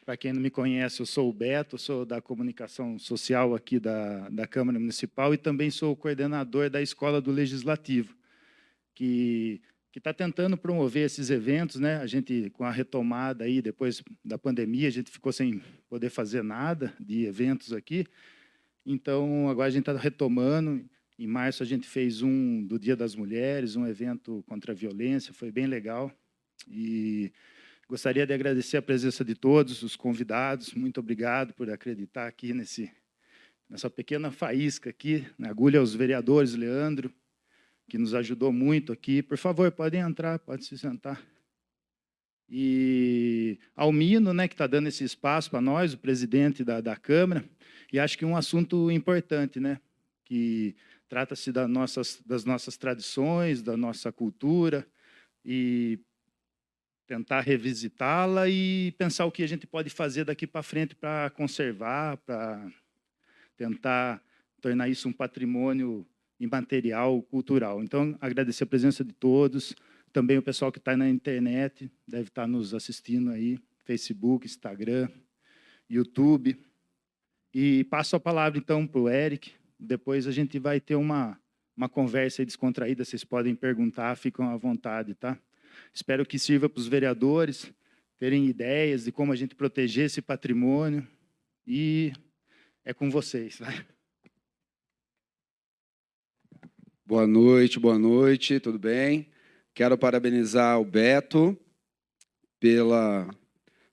Para quem não me conhece, eu sou o Beto, sou da comunicação social aqui da Câmara Municipal e também sou o coordenador da Escola do Legislativo, que está tentando promover esses eventos, né? A gente, com a retomada aí, depois da pandemia, a gente ficou sem poder fazer nada de eventos aqui. Então, agora a gente está retomando. Em março, a gente fez um do Dia das Mulheres, um evento contra a violência, foi bem legal. E gostaria de agradecer a presença de todos os convidados. Muito obrigado por acreditar aqui nessa pequena faísca aqui. Agulha aos vereadores, Leandro, que nos ajudou muito aqui. Por favor, podem entrar, podem se sentar. E ao Mino, né, que está dando esse espaço para nós, o presidente da Câmara, e acho que um assunto importante, né, que trata-se das nossas tradições, da nossa cultura, e tentar revisitá-la e pensar o que a gente pode fazer daqui para frente para conservar, para tentar tornar isso um patrimônio imaterial, cultural. Então, agradecer a presença de todos, também o pessoal que está na internet, deve estar nos assistindo aí, Facebook, Instagram, YouTube. E passo a palavra, então, para o Eric, depois a gente vai ter uma conversa aí descontraída, vocês podem perguntar, ficam à vontade, tá? Espero que sirva para os vereadores terem ideias de como a gente proteger esse patrimônio. E é com vocês. Vai. Boa noite, tudo bem? Quero parabenizar o Beto pela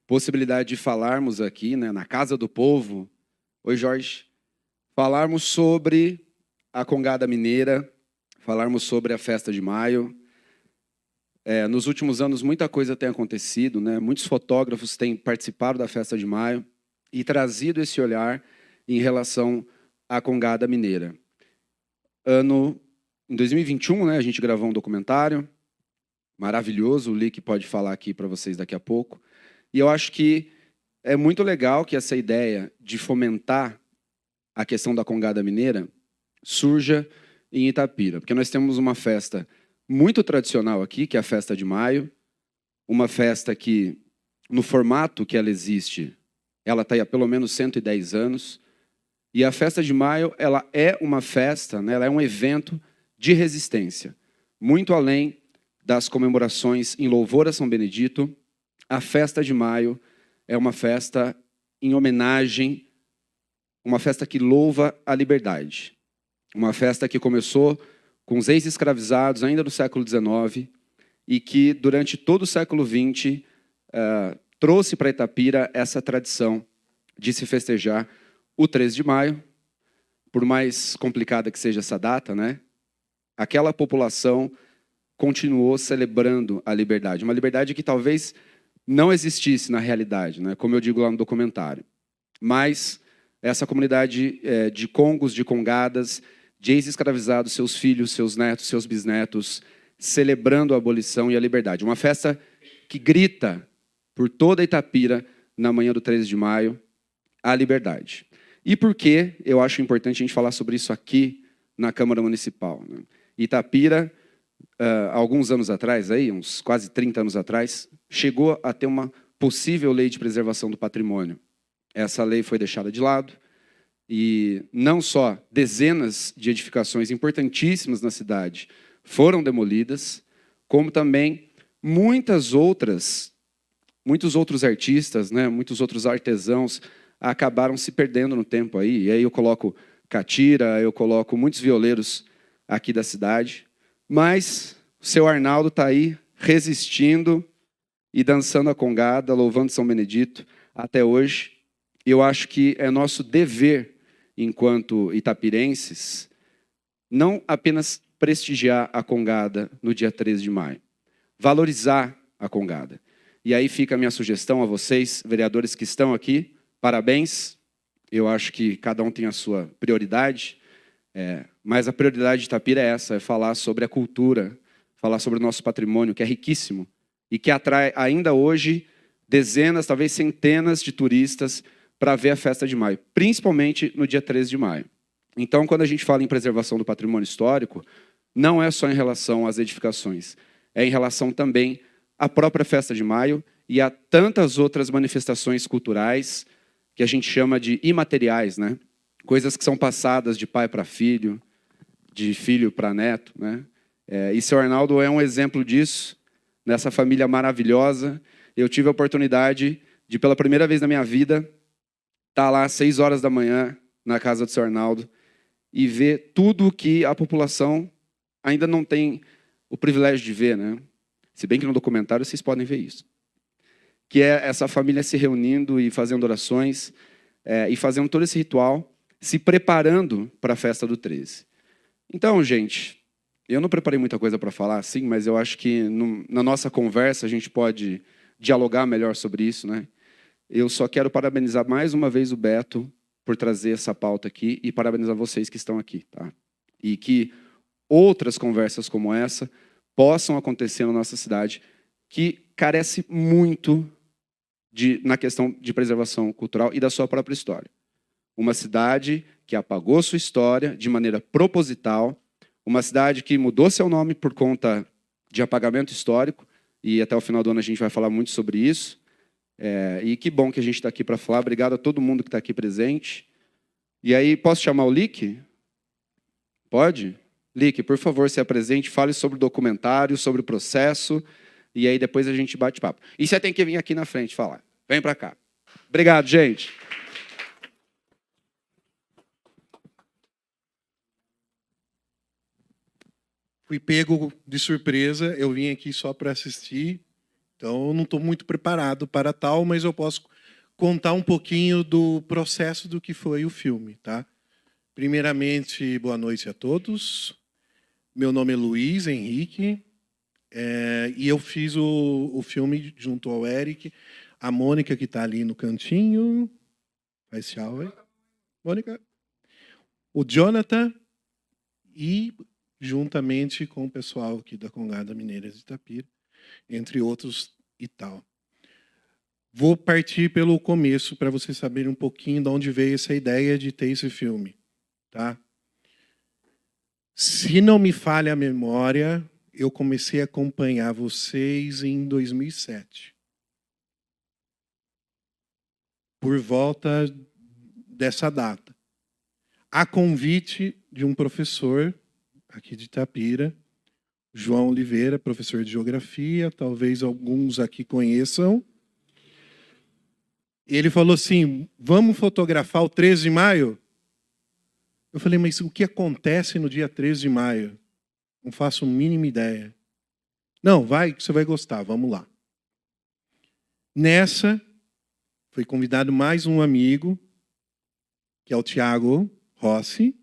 possibilidade de falarmos aqui, né, na Casa do Povo. Oi, Jorge. Falarmos sobre a Congada Mineira, falarmos sobre a Festa de Maio. Nos últimos anos, muita coisa tem acontecido, né? Muitos fotógrafos têm participado da Festa de Maio e trazido esse olhar em relação à Congada Mineira. Em 2021, né, a gente gravou um documentário maravilhoso, o Lick pode falar aqui para vocês daqui a pouco. E eu acho que é muito legal que essa ideia de fomentar a questão da Congada Mineira surja em Itapira, porque nós temos uma festa muito tradicional aqui, que é a Festa de Maio, uma festa que, no formato que ela existe, ela está aí há pelo menos 110 anos, e a Festa de Maio ela é uma festa, né, ela é um evento de resistência, muito além das comemorações em louvor a São Benedito. A Festa de Maio é uma festa em homenagem, uma festa que louva a liberdade, uma festa que começou com os ex-escravizados ainda do século XIX e que, durante todo o século XX, trouxe para Itapira essa tradição de se festejar o 13 de maio, por mais complicada que seja essa data, né? Aquela população continuou celebrando a liberdade, uma liberdade que talvez não existisse na realidade, né? Como eu digo lá no documentário. Mas essa comunidade de congos, de congadas, de ex-escravizados, seus filhos, seus netos, seus bisnetos, celebrando a abolição e a liberdade. Uma festa que grita por toda Itapira, na manhã do 13 de maio, a liberdade. E por que eu acho importante a gente falar sobre isso aqui na Câmara Municipal, né? Itapira, alguns anos atrás, aí, uns quase 30 anos atrás, chegou a ter uma possível lei de preservação do patrimônio. Essa lei foi deixada de lado, e não só dezenas de edificações importantíssimas na cidade foram demolidas, como também muitos outros artistas, né, muitos outros artesãos acabaram se perdendo no tempo aí. E aí eu coloco catira, eu coloco muitos violeiros aqui da cidade, mas o seu Arnaldo está aí resistindo e dançando a congada, louvando São Benedito até hoje. Eu acho que é nosso dever, enquanto itapirenses, não apenas prestigiar a congada no dia 13 de maio, valorizar a congada. E aí fica a minha sugestão a vocês, vereadores que estão aqui, parabéns. Eu acho que cada um tem a sua prioridade, mas a prioridade de Itapira é essa, é falar sobre a cultura, falar sobre o nosso patrimônio, que é riquíssimo, e que atrai ainda hoje dezenas, talvez centenas de turistas para ver a Festa de Maio, principalmente no dia 13 de maio. Então, quando a gente fala em preservação do patrimônio histórico, não é só em relação às edificações, é em relação também à própria Festa de Maio e a tantas outras manifestações culturais que a gente chama de imateriais, né? Coisas que são passadas de pai para filho, de filho para neto, né? E seu Arnaldo é um exemplo disso, nessa família maravilhosa. Eu tive a oportunidade de, pela primeira vez na minha vida, estar lá às 6 horas da manhã, na casa do seu Arnaldo, e ver tudo que a população ainda não tem o privilégio de ver, né? Se bem que no documentário vocês podem ver isso. Que é essa família se reunindo e fazendo orações, e fazendo todo esse ritual, se preparando para a festa do 13. Então, gente, eu não preparei muita coisa para falar, assim, mas eu acho que na nossa conversa a gente pode dialogar melhor sobre isso, né? Eu só quero parabenizar mais uma vez o Beto por trazer essa pauta aqui e parabenizar vocês que estão aqui, tá? E que outras conversas como essa possam acontecer na nossa cidade, que carece muito na questão de preservação cultural e da sua própria história. Uma cidade que apagou sua história de maneira proposital, uma cidade que mudou seu nome por conta de apagamento histórico, e até o final do ano a gente vai falar muito sobre isso. E que bom que a gente está aqui para falar. Obrigado a todo mundo que está aqui presente. E aí, posso chamar o Lick? Pode? Lick, por favor, se apresente, fale sobre o documentário, sobre o processo, e aí depois a gente bate papo. E você tem que vir aqui na frente falar. Vem para cá. Obrigado, gente. Fui pego de surpresa, eu vim aqui só para assistir, então eu não estou muito preparado para tal, mas eu posso contar um pouquinho do processo do que foi o filme, tá? Primeiramente, boa noite a todos. Meu nome é Luiz Henrique, e eu fiz o filme junto ao Eric, a Mônica, que está ali no cantinho. Faz tchau, aí. Mônica. O Jonathan e juntamente com o pessoal aqui da Congada Mineira de Itapira, entre outros e tal. Vou partir pelo começo para vocês saberem um pouquinho de onde veio essa ideia de ter esse filme, tá? Se não me falha a memória, eu comecei a acompanhar vocês em 2007. Por volta dessa data. A convite de um professor aqui de Itapira, João Oliveira, professor de geografia, talvez alguns aqui conheçam. Ele falou assim, vamos fotografar o 13 de maio? Eu falei, mas o que acontece no dia 13 de maio? Não faço a mínima ideia. Não, vai que você vai gostar, vamos lá. Nessa, foi convidado mais um amigo, que é o Tiago Rossi,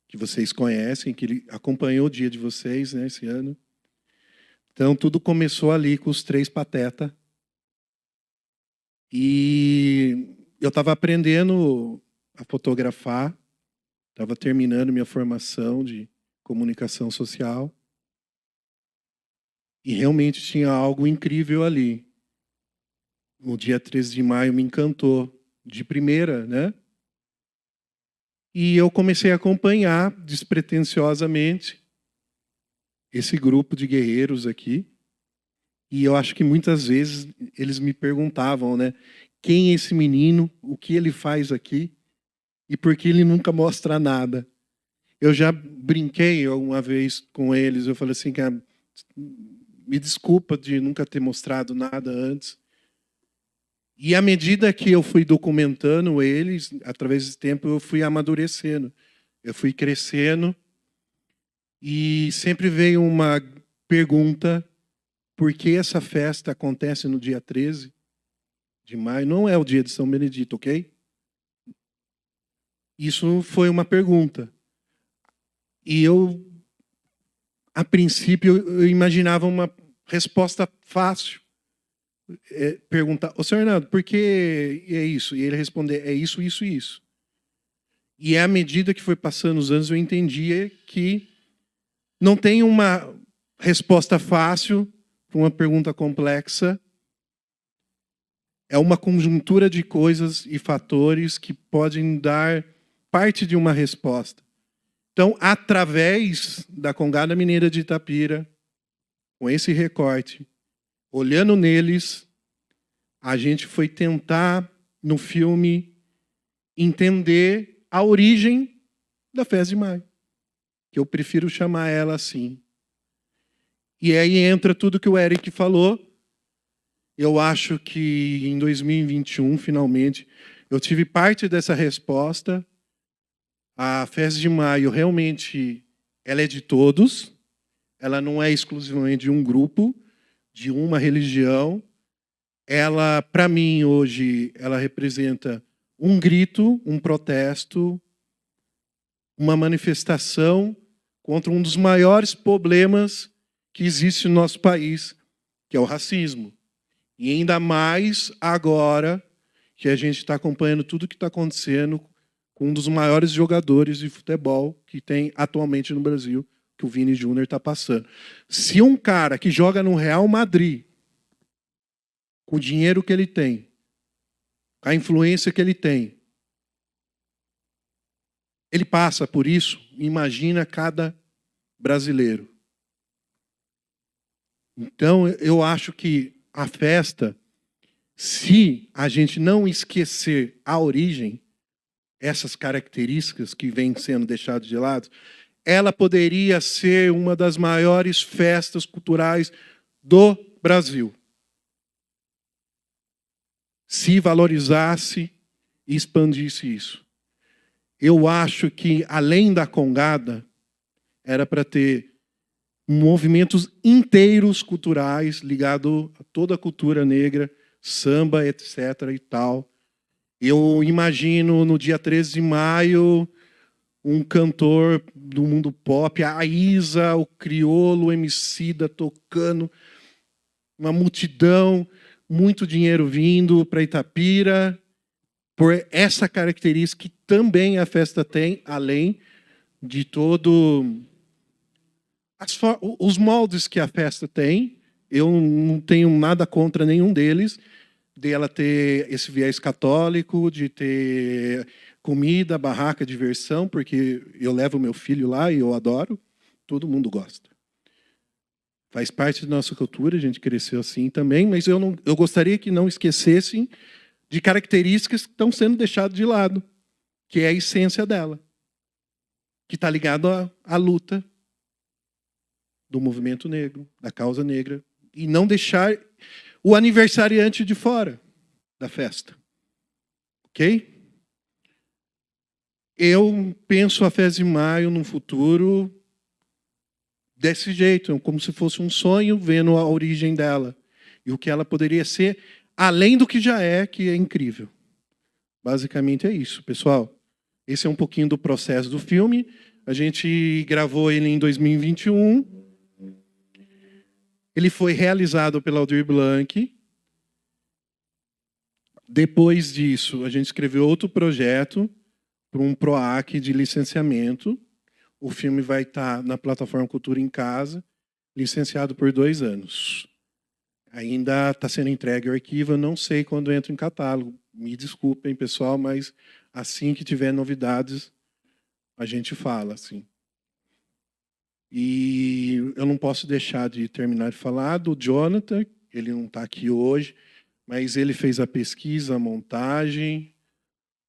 que vocês conhecem, que ele acompanhou o dia de vocês, né, esse ano. Então, tudo começou ali com os 3 patetas. E eu estava aprendendo a fotografar, estava terminando minha formação de comunicação social. E realmente tinha algo incrível ali. O dia 13 de maio me encantou, de primeira, né? E eu comecei a acompanhar despretensiosamente esse grupo de guerreiros aqui. E eu acho que muitas vezes eles me perguntavam, né? Quem é esse menino? O que ele faz aqui? E por que ele nunca mostra nada? Eu já brinquei uma vez com eles. Eu falei assim, cara, me desculpa de nunca ter mostrado nada antes. E à medida que eu fui documentando eles, através desse tempo, eu fui amadurecendo. Eu fui crescendo. E sempre veio uma pergunta, por que essa festa acontece no dia 13 de maio? Não é o dia de São Benedito, ok? Isso foi uma pergunta. E eu, a princípio, eu imaginava uma resposta fácil. Perguntar, ô senhor Arnaldo, por que é isso? E ele responder, é isso, isso e isso. E à medida que foi passando os anos, eu entendia que não tem uma resposta fácil para uma pergunta complexa. É uma conjuntura de coisas e fatores que podem dar parte de uma resposta. Então, através da Congada Mineira de Itapira, com esse recorte, olhando neles, a gente foi tentar, no filme, entender a origem da Festa de Maio, que eu prefiro chamar ela assim. E aí entra tudo que o Eric falou. Eu acho que em 2021, finalmente, eu tive parte dessa resposta. A Festa de Maio, realmente, ela é de todos. Ela não é exclusivamente de um grupo, de uma religião. Ela, para mim, hoje, ela representa um grito, um protesto, uma manifestação contra um dos maiores problemas que existe no nosso país, que é o racismo. E ainda mais agora que a gente está acompanhando tudo o que está acontecendo com um dos maiores jogadores de futebol que tem atualmente no Brasil, que o Vini Júnior está passando. Se um cara que joga no Real Madrid, com o dinheiro que ele tem, com a influência que ele tem, ele passa por isso, imagina cada brasileiro. Então, eu acho que a festa, se a gente não esquecer a origem, essas características que vêm sendo deixadas de lado, ela poderia ser uma das maiores festas culturais do Brasil. Se valorizasse e expandisse isso. Eu acho que, além da congada, era para ter movimentos inteiros culturais ligados a toda a cultura negra, samba, etc. e tal. Eu imagino, no dia 13 de maio, um cantor do mundo pop, a Isa, o Criolo, o Emicida tocando, uma multidão, muito dinheiro vindo para Itapira, por essa característica que também a festa tem, além de todo os moldes que a festa tem. Eu não tenho nada contra nenhum deles, de ela ter esse viés católico, de ter comida, barraca, diversão, porque eu levo meu filho lá e eu adoro, todo mundo gosta. Faz parte da nossa cultura, a gente cresceu assim também, mas eu gostaria que não esquecessem de características que estão sendo deixadas de lado, que é a essência dela, que está ligado à luta do movimento negro, da causa negra, e não deixar o aniversariante de fora da festa. Ok? Eu penso a Festa de Maio no futuro desse jeito, como se fosse um sonho, vendo a origem dela e o que ela poderia ser, além do que já é, que é incrível. Basicamente é isso, pessoal. Esse é um pouquinho do processo do filme. A gente gravou ele em 2021. Ele foi realizado pela Aldir Blanc. Depois disso, a gente escreveu outro projeto para um PROAC de licenciamento. O filme vai estar na plataforma Cultura em Casa, licenciado por 2 anos. Ainda está sendo entregue ao arquivo, eu não sei quando entra em catálogo. Me desculpem, pessoal, mas assim que tiver novidades, a gente fala. Assim. E eu não posso deixar de terminar de falar do Jonathan, ele não está aqui hoje, mas ele fez a pesquisa, a montagem,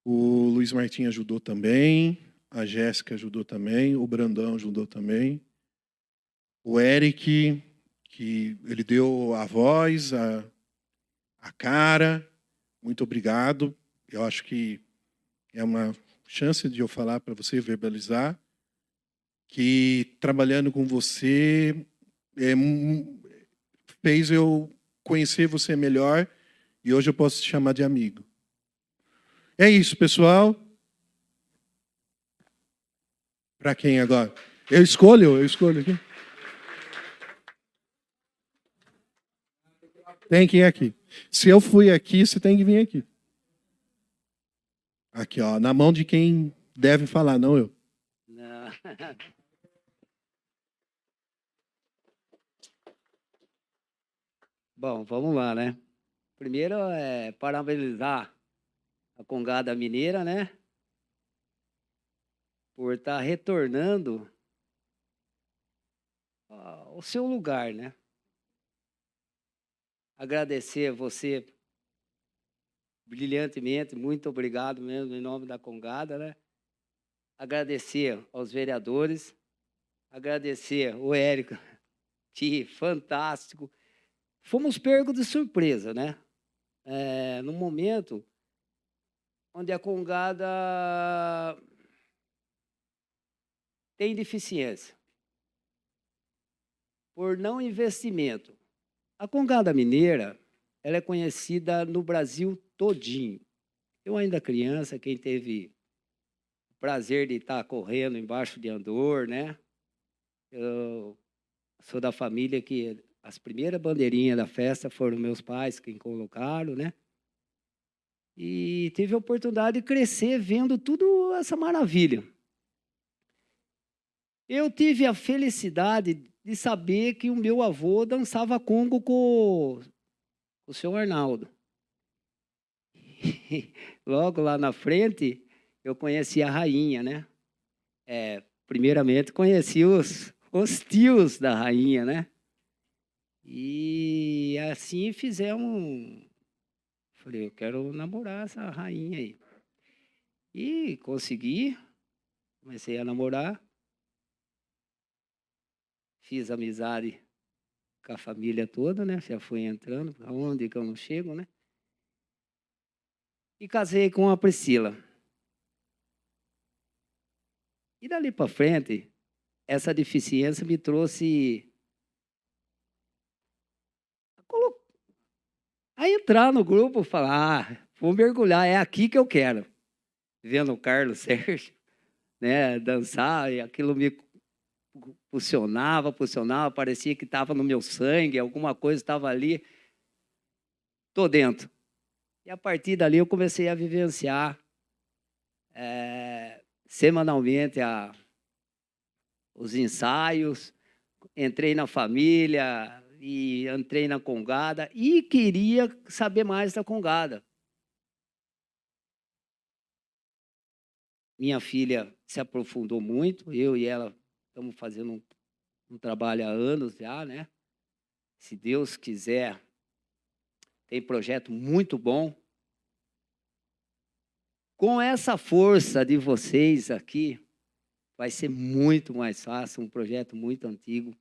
o Luiz Martins ajudou também, a Jéssica ajudou também, o Brandão ajudou também, o Eric, que ele deu a voz, a cara. Muito obrigado. Eu acho que é uma chance de eu falar para você, verbalizar, que trabalhando com você fez eu conhecer você melhor e hoje eu posso te chamar de amigo. É isso, pessoal. Para quem agora? Eu escolho aqui. Tem que ir aqui. Se eu fui aqui, você tem que vir aqui. Aqui, ó, na mão de quem deve falar, não eu. Não. Bom, vamos lá, né? Primeiro é parabenizar a Congada Mineira, né? Por estar retornando ao seu lugar, né? Agradecer a você brilhantemente. Muito obrigado mesmo, em nome da Congada, né? Agradecer aos vereadores, agradecer o Érico, que fantástico. Fomos pegos de surpresa, né? No momento onde a Congada tem deficiência por não investimento. A Congada Mineira, ela é conhecida no Brasil todinho. Eu ainda criança, quem teve o prazer de estar correndo embaixo de andor, né? Eu sou da família que as primeiras bandeirinhas da festa foram meus pais quem colocaram, né? E tive a oportunidade de crescer vendo tudo essa maravilha. Eu tive a felicidade de saber que o meu avô dançava congo com o senhor Arnaldo. Logo lá na frente, eu conheci a rainha, né? Primeiramente, conheci os tios da rainha, né? E assim fizemos. Falei, eu quero namorar essa rainha aí. E consegui, comecei a namorar. Fiz amizade com a família toda, né? Já fui entrando, aonde que eu não chego, né? E casei com a Priscila. E dali para frente, essa deficiência me trouxe a entrar no grupo, falar, vou mergulhar, é aqui que eu quero. Vendo o Carlos Sérgio, né, dançar, e aquilo me pulsionava, parecia que estava no meu sangue, alguma coisa estava ali. Estou dentro. E a partir dali eu comecei a vivenciar semanalmente os ensaios, entrei na família e entrei na Congada e queria saber mais da Congada. Minha filha se aprofundou muito, eu e ela estamos fazendo um trabalho há anos já, né? Se Deus quiser, tem projeto muito bom. Com essa força de vocês aqui, vai ser muito mais fácil, um projeto muito antigo,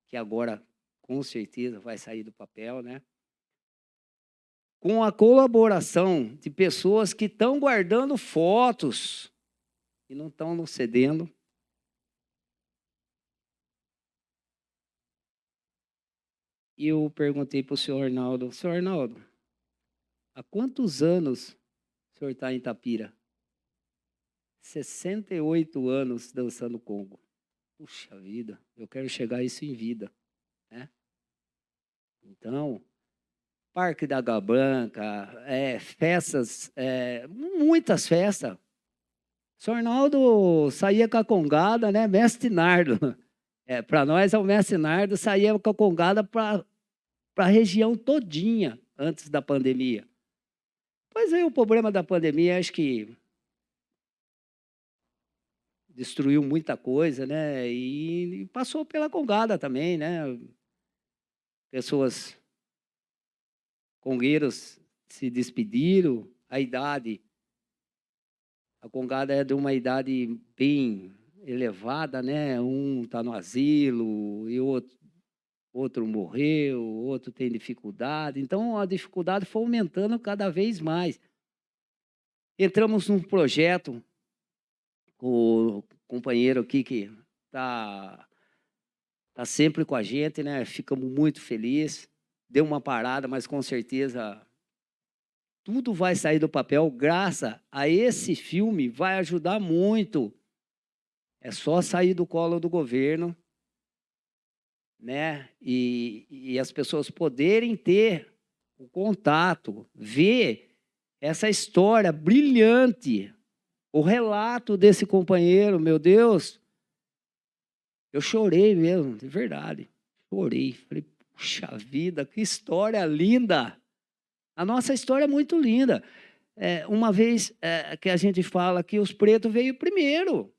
que agora, com certeza, vai sair do papel, né? Com a colaboração de pessoas que estão guardando fotos e não estão nos cedendo. E eu perguntei para o senhor Arnaldo, senhor Arnaldo, há quantos anos o senhor está em Itapira? 68 anos dançando congo. Puxa vida, eu quero chegar a isso em vida, né? Então, Parque da Água Branca, festas, muitas festas. O senhor Arnaldo saía com a Congada, né? Mestre Nardo. Para nós é o Mestre Nardo, saía com a Congada para a região todinha antes da pandemia. Pois aí o problema da pandemia, acho que destruiu muita coisa, né? E passou pela Congada também, né? Pessoas congueiros se despediram, a idade, a Congada é de uma idade bem elevada, né? Um está no asilo e outro morreu, outro tem dificuldade. Então, a dificuldade foi aumentando cada vez mais. Entramos num projeto, o companheiro aqui que está sempre com a gente, né? Ficamos muito felizes. Deu uma parada, mas com certeza tudo vai sair do papel. Graças a esse filme, vai ajudar muito. É só sair do colo do governo, né? E as pessoas poderem ter o contato, ver essa história brilhante, o relato desse companheiro, meu Deus, eu chorei mesmo, de verdade, chorei, falei, puxa vida, que história linda, a nossa história é muito linda. Uma vez que a gente fala que os pretos veio primeiro,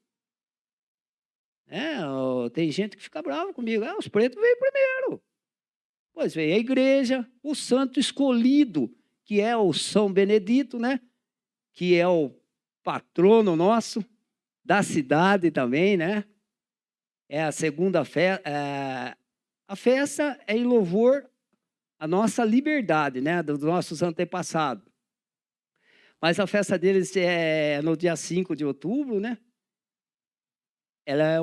tem gente que fica brava comigo, os pretos veio primeiro, pois veio a igreja, o santo escolhido, que é o São Benedito, né? Que é o patrono nosso, da cidade também, né? É a segunda festa. A festa é em louvor à nossa liberdade, né? Dos nossos antepassados. Mas a festa deles é no dia 5 de outubro, né? Ela é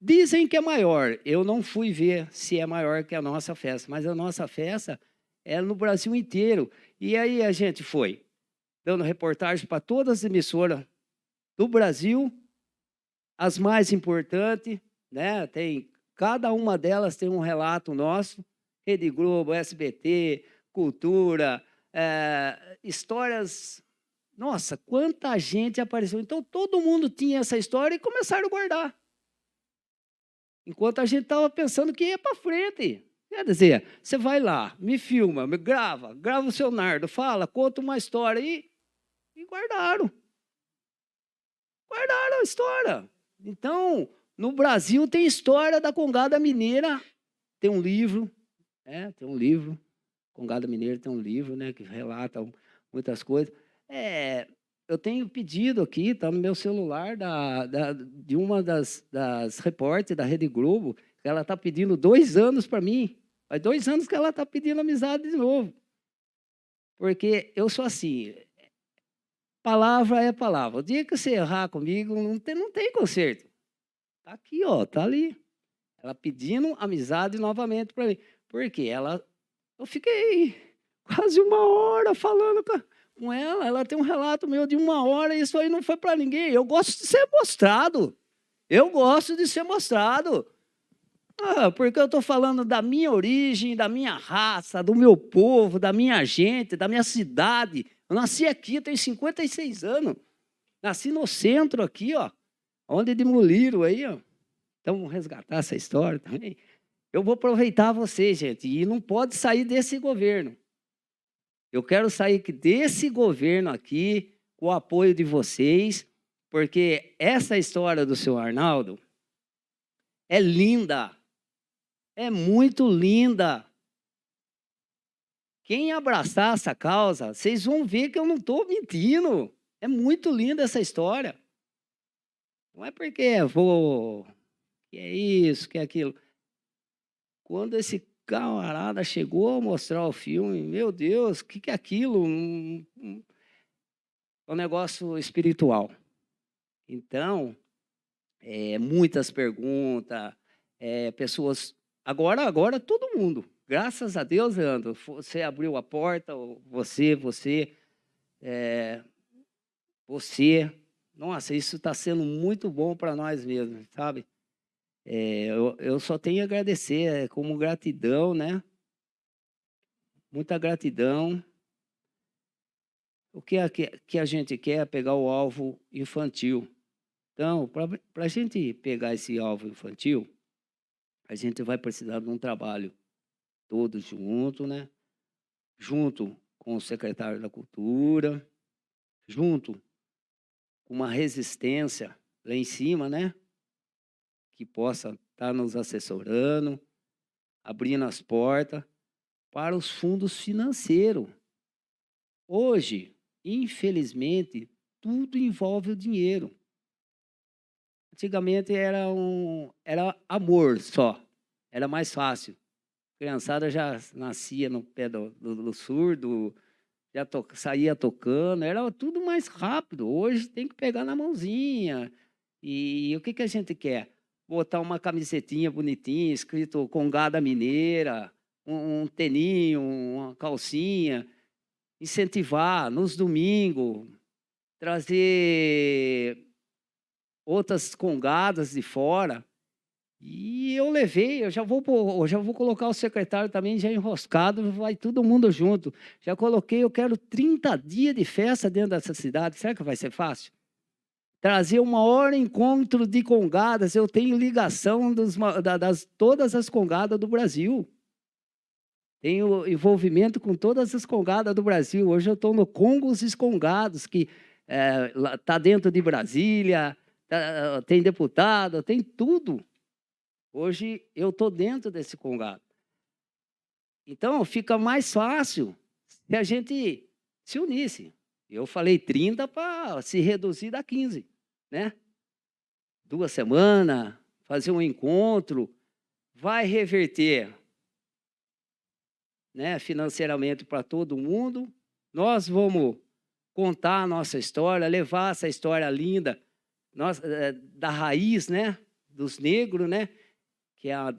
dizem que é maior. Eu não fui ver se é maior que a nossa festa, mas a nossa festa é no Brasil inteiro. E aí a gente foi dando reportagem para todas as emissoras do Brasil, as mais importantes, né? Cada uma delas tem um relato nosso, Rede Globo, SBT, Cultura, histórias. Nossa, quanta gente apareceu. Então, todo mundo tinha essa história e começaram a guardar. Enquanto a gente estava pensando que ia para frente. Quer dizer, você vai lá, me filma, me grava o seu Nardo, fala, conta uma história e guardaram. Guardaram a história. Então, no Brasil tem história da Congada Mineira. Tem um livro, tem um livro. Congada Mineira tem um livro, né, que relata muitas coisas. Eu tenho pedido aqui, está no meu celular, de uma das repórteres da Rede Globo, que ela está pedindo 2 anos para mim. Faz 2 anos que ela está pedindo amizade de novo. Porque eu sou assim, palavra é palavra. O dia que você errar comigo, não tem conserto. Está aqui, ó, está ali. Ela pedindo amizade novamente para mim. Por quê? Eu fiquei quase 1 hora falando com ela. Ela tem um relato meu de 1 hora e isso aí não foi para ninguém. Eu gosto de ser mostrado. Eu gosto de ser mostrado. Porque eu estou falando da minha origem, da minha raça, do meu povo, da minha gente, da minha cidade. Eu nasci aqui, eu tenho 56 anos. Nasci no centro aqui, ó, onde demoliram aí, ó. Então, vamos resgatar essa história também. Eu vou aproveitar você, gente, e não pode sair desse governo. Eu quero sair desse governo aqui com o apoio de vocês, porque essa história do seu Arnaldo é linda. É muito linda. Quem abraçar essa causa, vocês vão ver que eu não estou mentindo. É muito linda essa história. Não é porque que é isso, que é aquilo. Quando esse camarada chegou a mostrar o filme, meu Deus, o que é aquilo? É um negócio espiritual. Então, muitas perguntas, pessoas... Agora todo mundo. Graças a Deus, Leandro, você abriu a porta, você... Nossa, isso está sendo muito bom para nós mesmos, sabe? Eu só tenho a agradecer, como gratidão, né? Muita gratidão. O que a gente quer é pegar o alvo infantil. Então, para a gente pegar esse alvo infantil, a gente vai precisar de um trabalho todos juntos, né? Junto com o secretário da Cultura, junto com uma resistência lá em cima, né? Que possa estar nos assessorando, abrindo as portas para os fundos financeiros. Hoje, infelizmente, tudo envolve o dinheiro. Antigamente era amor só, era mais fácil. A criançada já nascia no pé do surdo, já saía tocando, era tudo mais rápido. Hoje tem que pegar na mãozinha. E o que a gente quer? Botar uma camisetinha bonitinha, escrito Congada Mineira, um teninho, uma calcinha, incentivar nos domingos, trazer outras congadas de fora. E eu levei, eu já vou colocar o secretário também já enroscado, vai todo mundo junto. Já coloquei, eu quero 30 dias de festa dentro dessa cidade. Será que vai ser fácil? Trazer o maior encontro de congadas. Eu tenho ligação todas as congadas do Brasil. Tenho envolvimento com todas as congadas do Brasil. Hoje eu estou no Congos e Congados, que está dentro de Brasília, tem deputado, tem tudo. Hoje eu estou dentro desse congado. Então fica mais fácil se a gente se unisse. Eu falei 30 para se reduzir a 15, né? 2 semanas, fazer um encontro, vai reverter, né, financeiramente para todo mundo. Nós vamos contar a nossa história, levar essa história linda da raiz, né, dos negros, né, que é a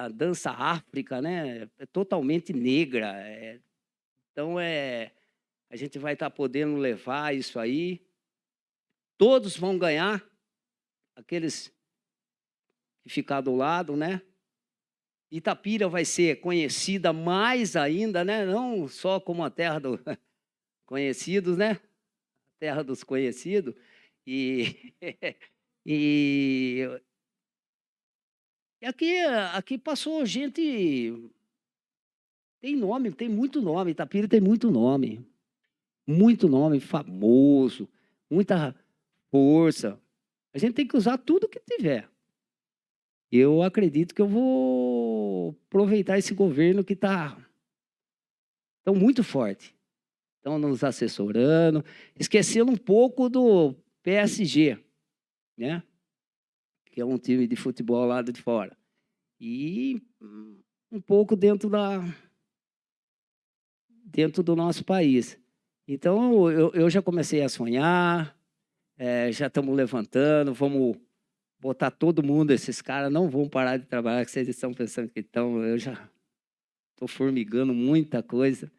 dança África, né, é totalmente negra. Então, a gente vai estar podendo levar isso aí. Todos vão ganhar, aqueles que ficar do lado, né? Itapira vai ser conhecida mais ainda, né? Não só como a terra dos conhecidos, né? Terra dos conhecidos. E, e aqui passou gente. Tem nome, tem muito nome. Itapira tem muito nome famoso, muita força. A gente tem que usar tudo que tiver. Eu acredito que eu vou aproveitar esse governo que está tão muito forte. Estão nos assessorando, esquecendo um pouco do PSG, né? Que é um time de futebol lá de fora. E um pouco dentro do nosso país. Então, eu já comecei a sonhar, já estamos levantando, vamos botar todo mundo, esses caras não vão parar de trabalhar, que vocês estão pensando que estão, eu já estou formigando muita coisa.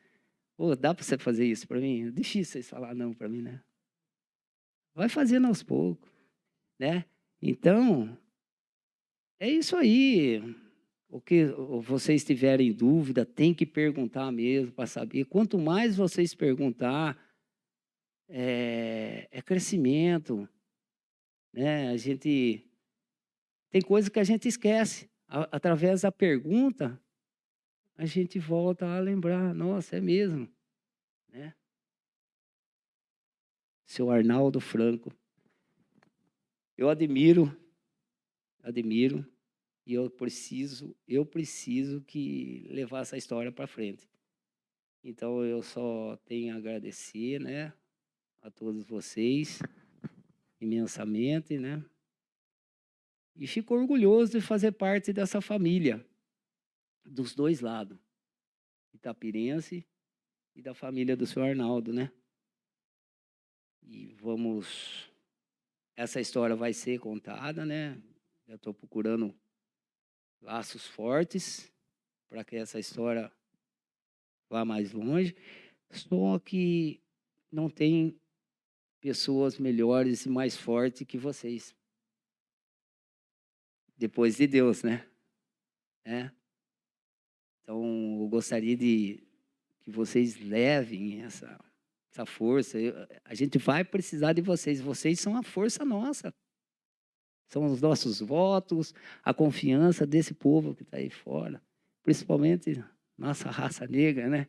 Pô, dá para você fazer isso para mim? É difícil vocês falar não para mim, né? Vai fazendo aos poucos, né? Então, é isso aí. O que vocês tiverem dúvida, tem que perguntar mesmo para saber. Quanto mais vocês perguntar, é crescimento, né? A gente tem coisa que a gente esquece. Através da pergunta, a gente volta a lembrar. Nossa, é mesmo, né? Seu Arnaldo Franco. Eu admiro, e eu preciso que levar essa história para frente. Então, eu só tenho a agradecer, né, a todos vocês, imensamente, né? E fico orgulhoso de fazer parte dessa família, dos dois lados, itapirense e da família do senhor Arnaldo, né? E essa história vai ser contada, né? Eu estou procurando laços fortes para que essa história vá mais longe. Só que não tem pessoas melhores e mais fortes que vocês. Depois de Deus, né? Então, eu gostaria que vocês levem essa força. A gente vai precisar de vocês. Vocês são a força nossa. São os nossos votos, a confiança desse povo que está aí fora. Principalmente nossa raça negra, né?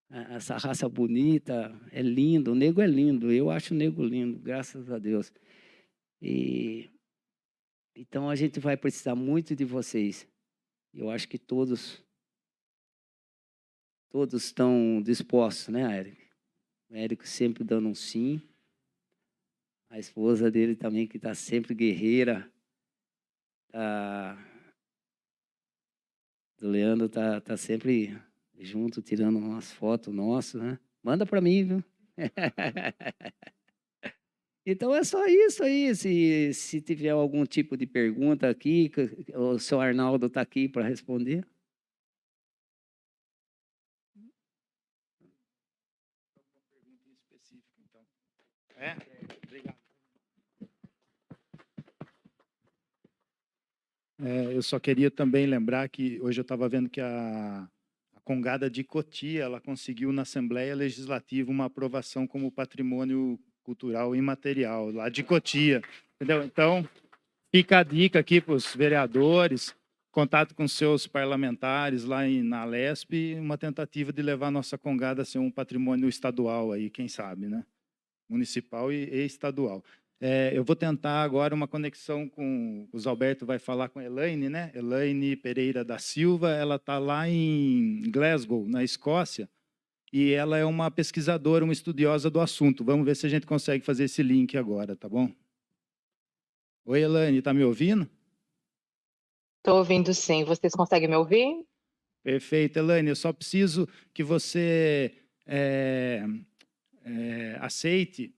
Essa raça bonita, é lindo. O negro é lindo. Eu acho o negro lindo, graças a Deus. Então, a gente vai precisar muito de vocês. Eu acho que todos estão dispostos, né, Érico? O Érico sempre dando um sim. A esposa dele também, que está sempre guerreira. O Leandro tá sempre junto, tirando umas fotos nossas, né? Manda para mim, viu? Então, é só isso aí. Se tiver algum tipo de pergunta aqui, o seu Arnaldo está aqui para responder. Obrigado. Eu só queria também lembrar que hoje eu estava vendo que a Congada de Cotia, ela conseguiu na Assembleia Legislativa uma aprovação como patrimônio cultural imaterial, lá de Cotia, entendeu? Então, fica a dica aqui para os vereadores, contato com seus parlamentares lá na Lesp, uma tentativa de levar a nossa Congada a ser um patrimônio estadual aí, quem sabe, né? Municipal e estadual. Eu vou tentar agora uma conexão com... O Alberto vai falar com a Elaine, né? Elaine Pereira da Silva, ela está lá em Glasgow, na Escócia, e ela é uma pesquisadora, uma estudiosa do assunto. Vamos ver se a gente consegue fazer esse link agora, tá bom? Oi, Elaine, está me ouvindo? Estou ouvindo sim. Vocês conseguem me ouvir? Perfeito, Elaine. Eu só preciso que você aceite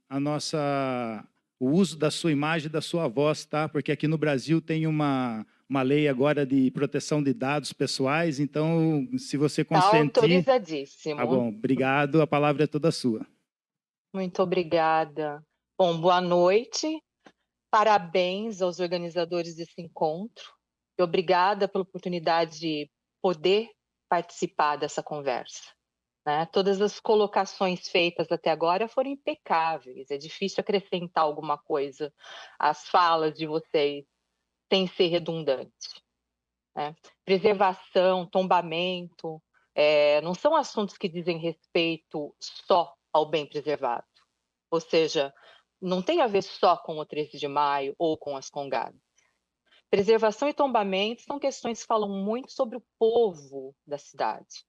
o uso da sua imagem e da sua voz, tá? Porque aqui no Brasil tem uma lei agora de proteção de dados pessoais, então, se você Está consentir... autorizadíssimo. Tá bom, obrigado. A palavra é toda sua. Muito obrigada. Bom, boa noite. Parabéns aos organizadores desse encontro. E obrigada pela oportunidade de poder participar dessa conversa. Né? Todas as colocações feitas até agora foram impecáveis. É difícil acrescentar alguma coisa às falas de vocês sem ser redundante. Né? Preservação, tombamento, não são assuntos que dizem respeito só ao bem preservado. Ou seja, não tem a ver só com o 13 de maio ou com as congadas. Preservação e tombamento são questões que falam muito sobre o povo da cidade.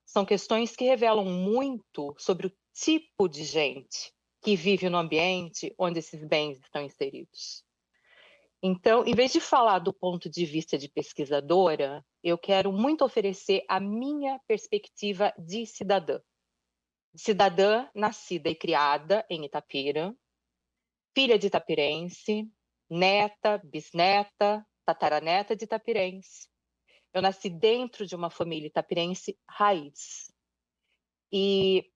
São questões que revelam muito sobre o tipo de gente que vive no ambiente onde esses bens estão inseridos. Então, em vez de falar do ponto de vista de pesquisadora, eu quero muito oferecer a minha perspectiva de cidadã. Cidadã nascida e criada em Itapira, filha de itapirense, neta, bisneta, tataraneta de itapirense. Eu nasci dentro de uma família itapirense raiz. E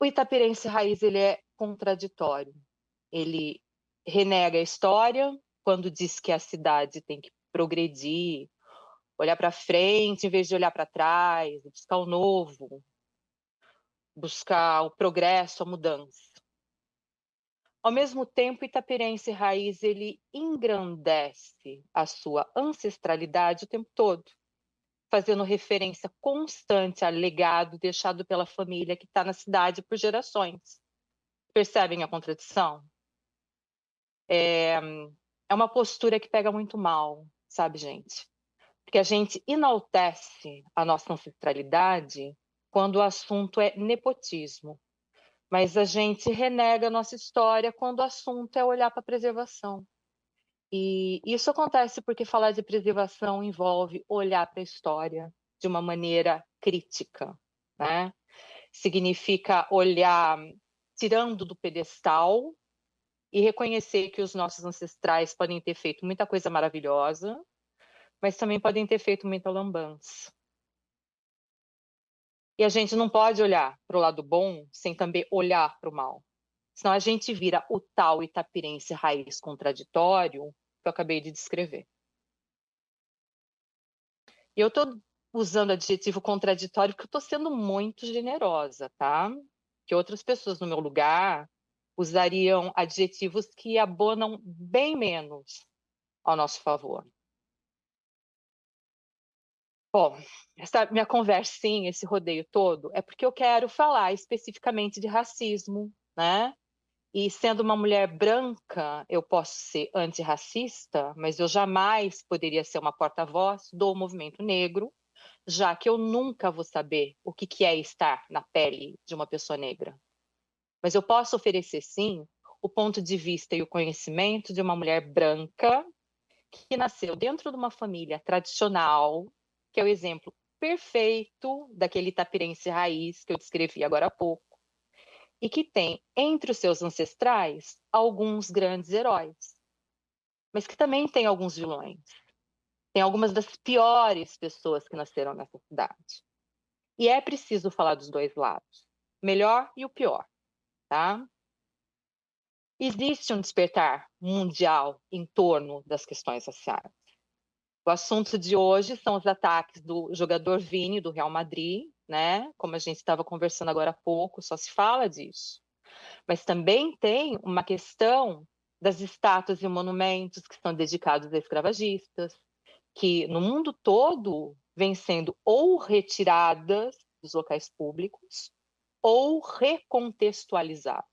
o itapirense raiz, ele é contraditório. Ele renega a história quando diz que a cidade tem que progredir, olhar para frente em vez de olhar para trás, buscar o novo, buscar o progresso, a mudança. Ao mesmo tempo, o itapirense raiz, ele engrandece a sua ancestralidade o tempo todo, fazendo referência constante ao legado deixado pela família que está na cidade por gerações. Percebem a contradição? É uma postura que pega muito mal, sabe, gente? Porque a gente enaltece a nossa ancestralidade quando o assunto é nepotismo, mas a gente renega a nossa história quando o assunto é olhar para a preservação. E isso acontece porque falar de preservação envolve olhar para a história de uma maneira crítica, né? Significa olhar tirando do pedestal e reconhecer que os nossos ancestrais podem ter feito muita coisa maravilhosa, mas também podem ter feito muita lambança. E a gente não pode olhar para o lado bom sem também olhar para o mal. Senão a gente vira o tal itapirense raiz contraditório que eu acabei de descrever. E eu estou usando adjetivo contraditório porque eu estou sendo muito generosa, tá? Que outras pessoas no meu lugar usariam adjetivos que abonam bem menos ao nosso favor. Bom, essa minha conversinha, esse rodeio todo, é porque eu quero falar especificamente de racismo, né? E sendo uma mulher branca, eu posso ser antirracista, mas eu jamais poderia ser uma porta-voz do movimento negro, já que eu nunca vou saber o que é estar na pele de uma pessoa negra. Mas eu posso oferecer, sim, o ponto de vista e o conhecimento de uma mulher branca que nasceu dentro de uma família tradicional, que é o exemplo perfeito daquele itapirense raiz que eu descrevi agora há pouco, e que tem entre os seus ancestrais alguns grandes heróis, mas que também tem alguns vilões. Tem algumas das piores pessoas que nasceram nessa cidade. E é preciso falar dos dois lados, o melhor e o pior, tá? Existe um despertar mundial em torno das questões raciais. O assunto de hoje são os ataques do jogador Vini, do Real Madrid, né? Como a gente estava conversando agora há pouco, só se fala disso. Mas também tem uma questão das estátuas e monumentos que são dedicados a escravagistas, que no mundo todo vêm sendo ou retiradas dos locais públicos ou recontextualizadas.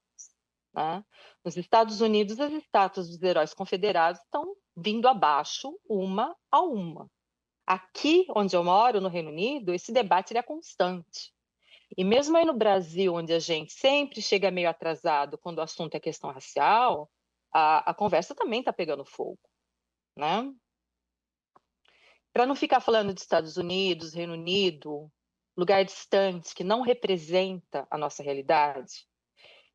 Né? Nos Estados Unidos, as estátuas dos heróis confederados estão vindo abaixo uma a uma. Aqui, onde eu moro, no Reino Unido, esse debate é constante. E mesmo aí no Brasil, onde a gente sempre chega meio atrasado quando o assunto é questão racial, a conversa também está pegando fogo, né? Para não ficar falando de Estados Unidos, Reino Unido, lugar distante que não representa a nossa realidade,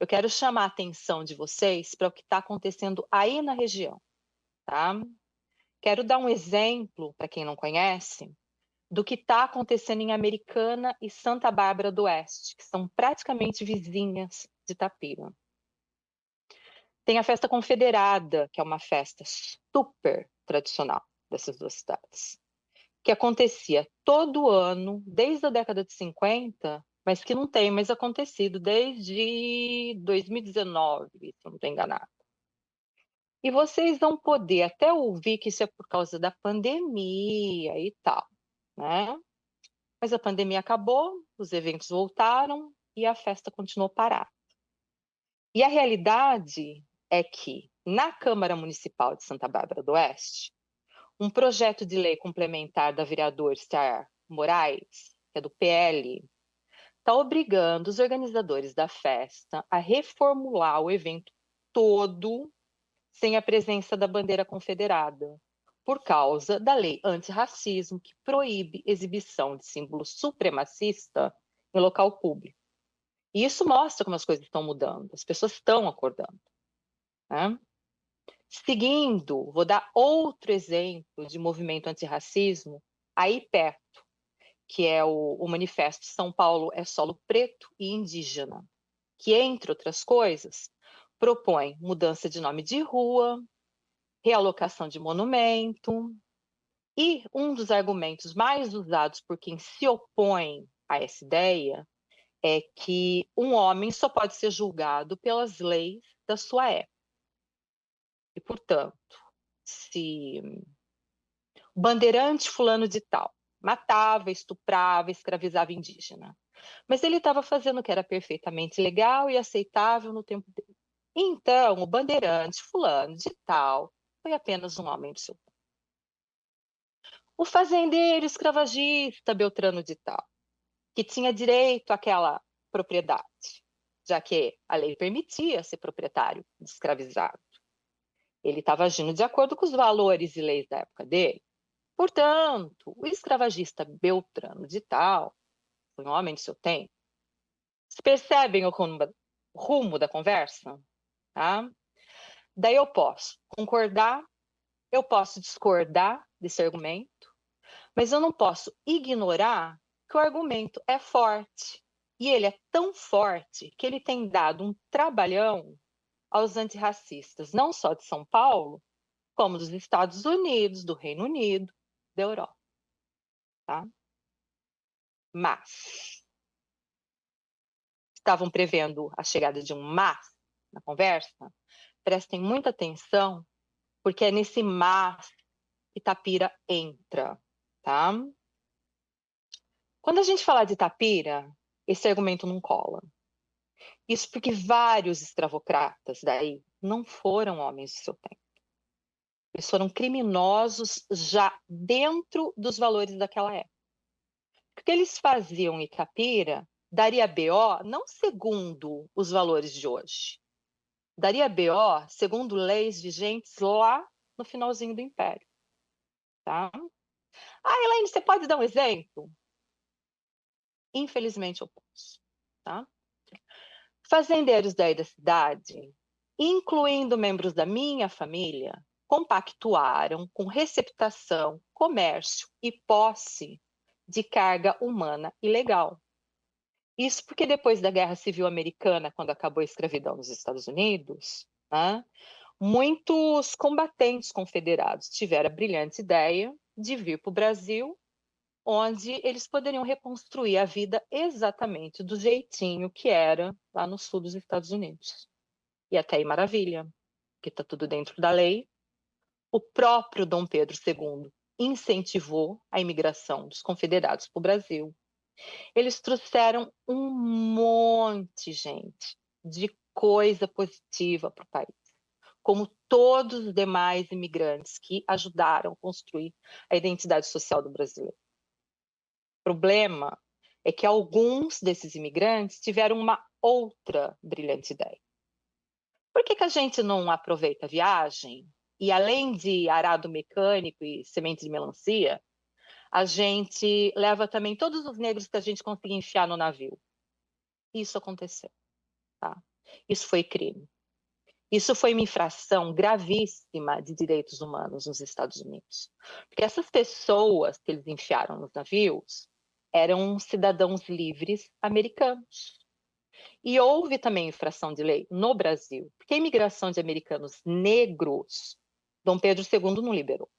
eu quero chamar a atenção de vocês para o que está acontecendo aí na região, tá? Quero dar um exemplo, para quem não conhece, do que está acontecendo em Americana e Santa Bárbara do Oeste, que são praticamente vizinhas de Itapira. Tem a Festa Confederada, que é uma festa super tradicional dessas duas cidades, que acontecia todo ano, desde a década de 50, mas que não tem mais acontecido desde 2019, se eu não estou enganado. E vocês vão poder até ouvir que isso é por causa da pandemia e tal, né? Mas a pandemia acabou, os eventos voltaram e a festa continuou parada. E a realidade é que, na Câmara Municipal de Santa Bárbara do Oeste, um projeto de lei complementar da vereadora Esther Moraes, que é do PL, está obrigando os organizadores da festa a reformular o evento todo sem a presença da bandeira confederada, por causa da lei antirracismo, que proíbe exibição de símbolo supremacista em local público. E isso mostra como as coisas estão mudando, as pessoas estão acordando, né? Seguindo, vou dar outro exemplo de movimento antirracismo aí perto, que é o Manifesto São Paulo é Solo Preto e Indígena, que, entre outras coisas, propõe mudança de nome de rua, realocação de monumento, e um dos argumentos mais usados por quem se opõe a essa ideia é que um homem só pode ser julgado pelas leis da sua época. E, portanto, se o bandeirante fulano de tal matava, estuprava, escravizava indígena, mas ele estava fazendo o que era perfeitamente legal e aceitável no tempo dele. Então, o bandeirante fulano de tal foi apenas um homem do seu tempo. O fazendeiro escravagista Beltrano de tal, que tinha direito àquela propriedade, já que a lei permitia ser proprietário de escravizado. Ele estava agindo de acordo com os valores e leis da época dele. Portanto, o escravagista Beltrano de tal foi um homem de seu tempo. Vocês percebem o rumo da conversa? Tá? Daí eu posso concordar, eu posso discordar desse argumento, mas eu não posso ignorar que o argumento é forte. E ele é tão forte que ele tem dado um trabalhão aos antirracistas, não só de São Paulo, como dos Estados Unidos, do Reino Unido, da Europa. Tá? Mas estavam prevendo a chegada de um mas na conversa? Prestem muita atenção, porque é nesse mas que Itapira entra. Tá? Quando a gente fala de Itapira, esse argumento não cola. Isso porque vários escravocratas daí não foram homens do seu tempo. Eles foram criminosos já dentro dos valores daquela época. O que eles faziam em Itapira daria BO não segundo os valores de hoje. Daria BO segundo leis vigentes lá no finalzinho do Império. Tá? Elaine, você pode dar um exemplo? Infelizmente eu posso. Tá? Fazendeiros daí da cidade, incluindo membros da minha família, compactuaram com receptação, comércio e posse de carga humana ilegal. Isso porque depois da Guerra Civil Americana, quando acabou a escravidão nos Estados Unidos, né, muitos combatentes confederados tiveram a brilhante ideia de vir para o Brasil, onde eles poderiam reconstruir a vida exatamente do jeitinho que era lá no sul dos Estados Unidos. E até aí maravilha, porque está tudo dentro da lei. O próprio Dom Pedro II incentivou a imigração dos confederados para o Brasil. Eles trouxeram um monte, gente, de coisa positiva para o país, como todos os demais imigrantes que ajudaram a construir a identidade social do brasileiro. O problema é que alguns desses imigrantes tiveram uma outra brilhante ideia. Por que a gente não aproveita a viagem e, além de arado mecânico e semente de melancia, a gente leva também todos os negros que a gente conseguir enfiar no navio? Isso aconteceu, tá? Isso foi crime. Isso foi uma infração gravíssima de direitos humanos nos Estados Unidos. Porque essas pessoas que eles enfiaram nos navios eram cidadãos livres americanos. E houve também infração de lei no Brasil, porque a imigração de americanos negros, Dom Pedro II não liberou.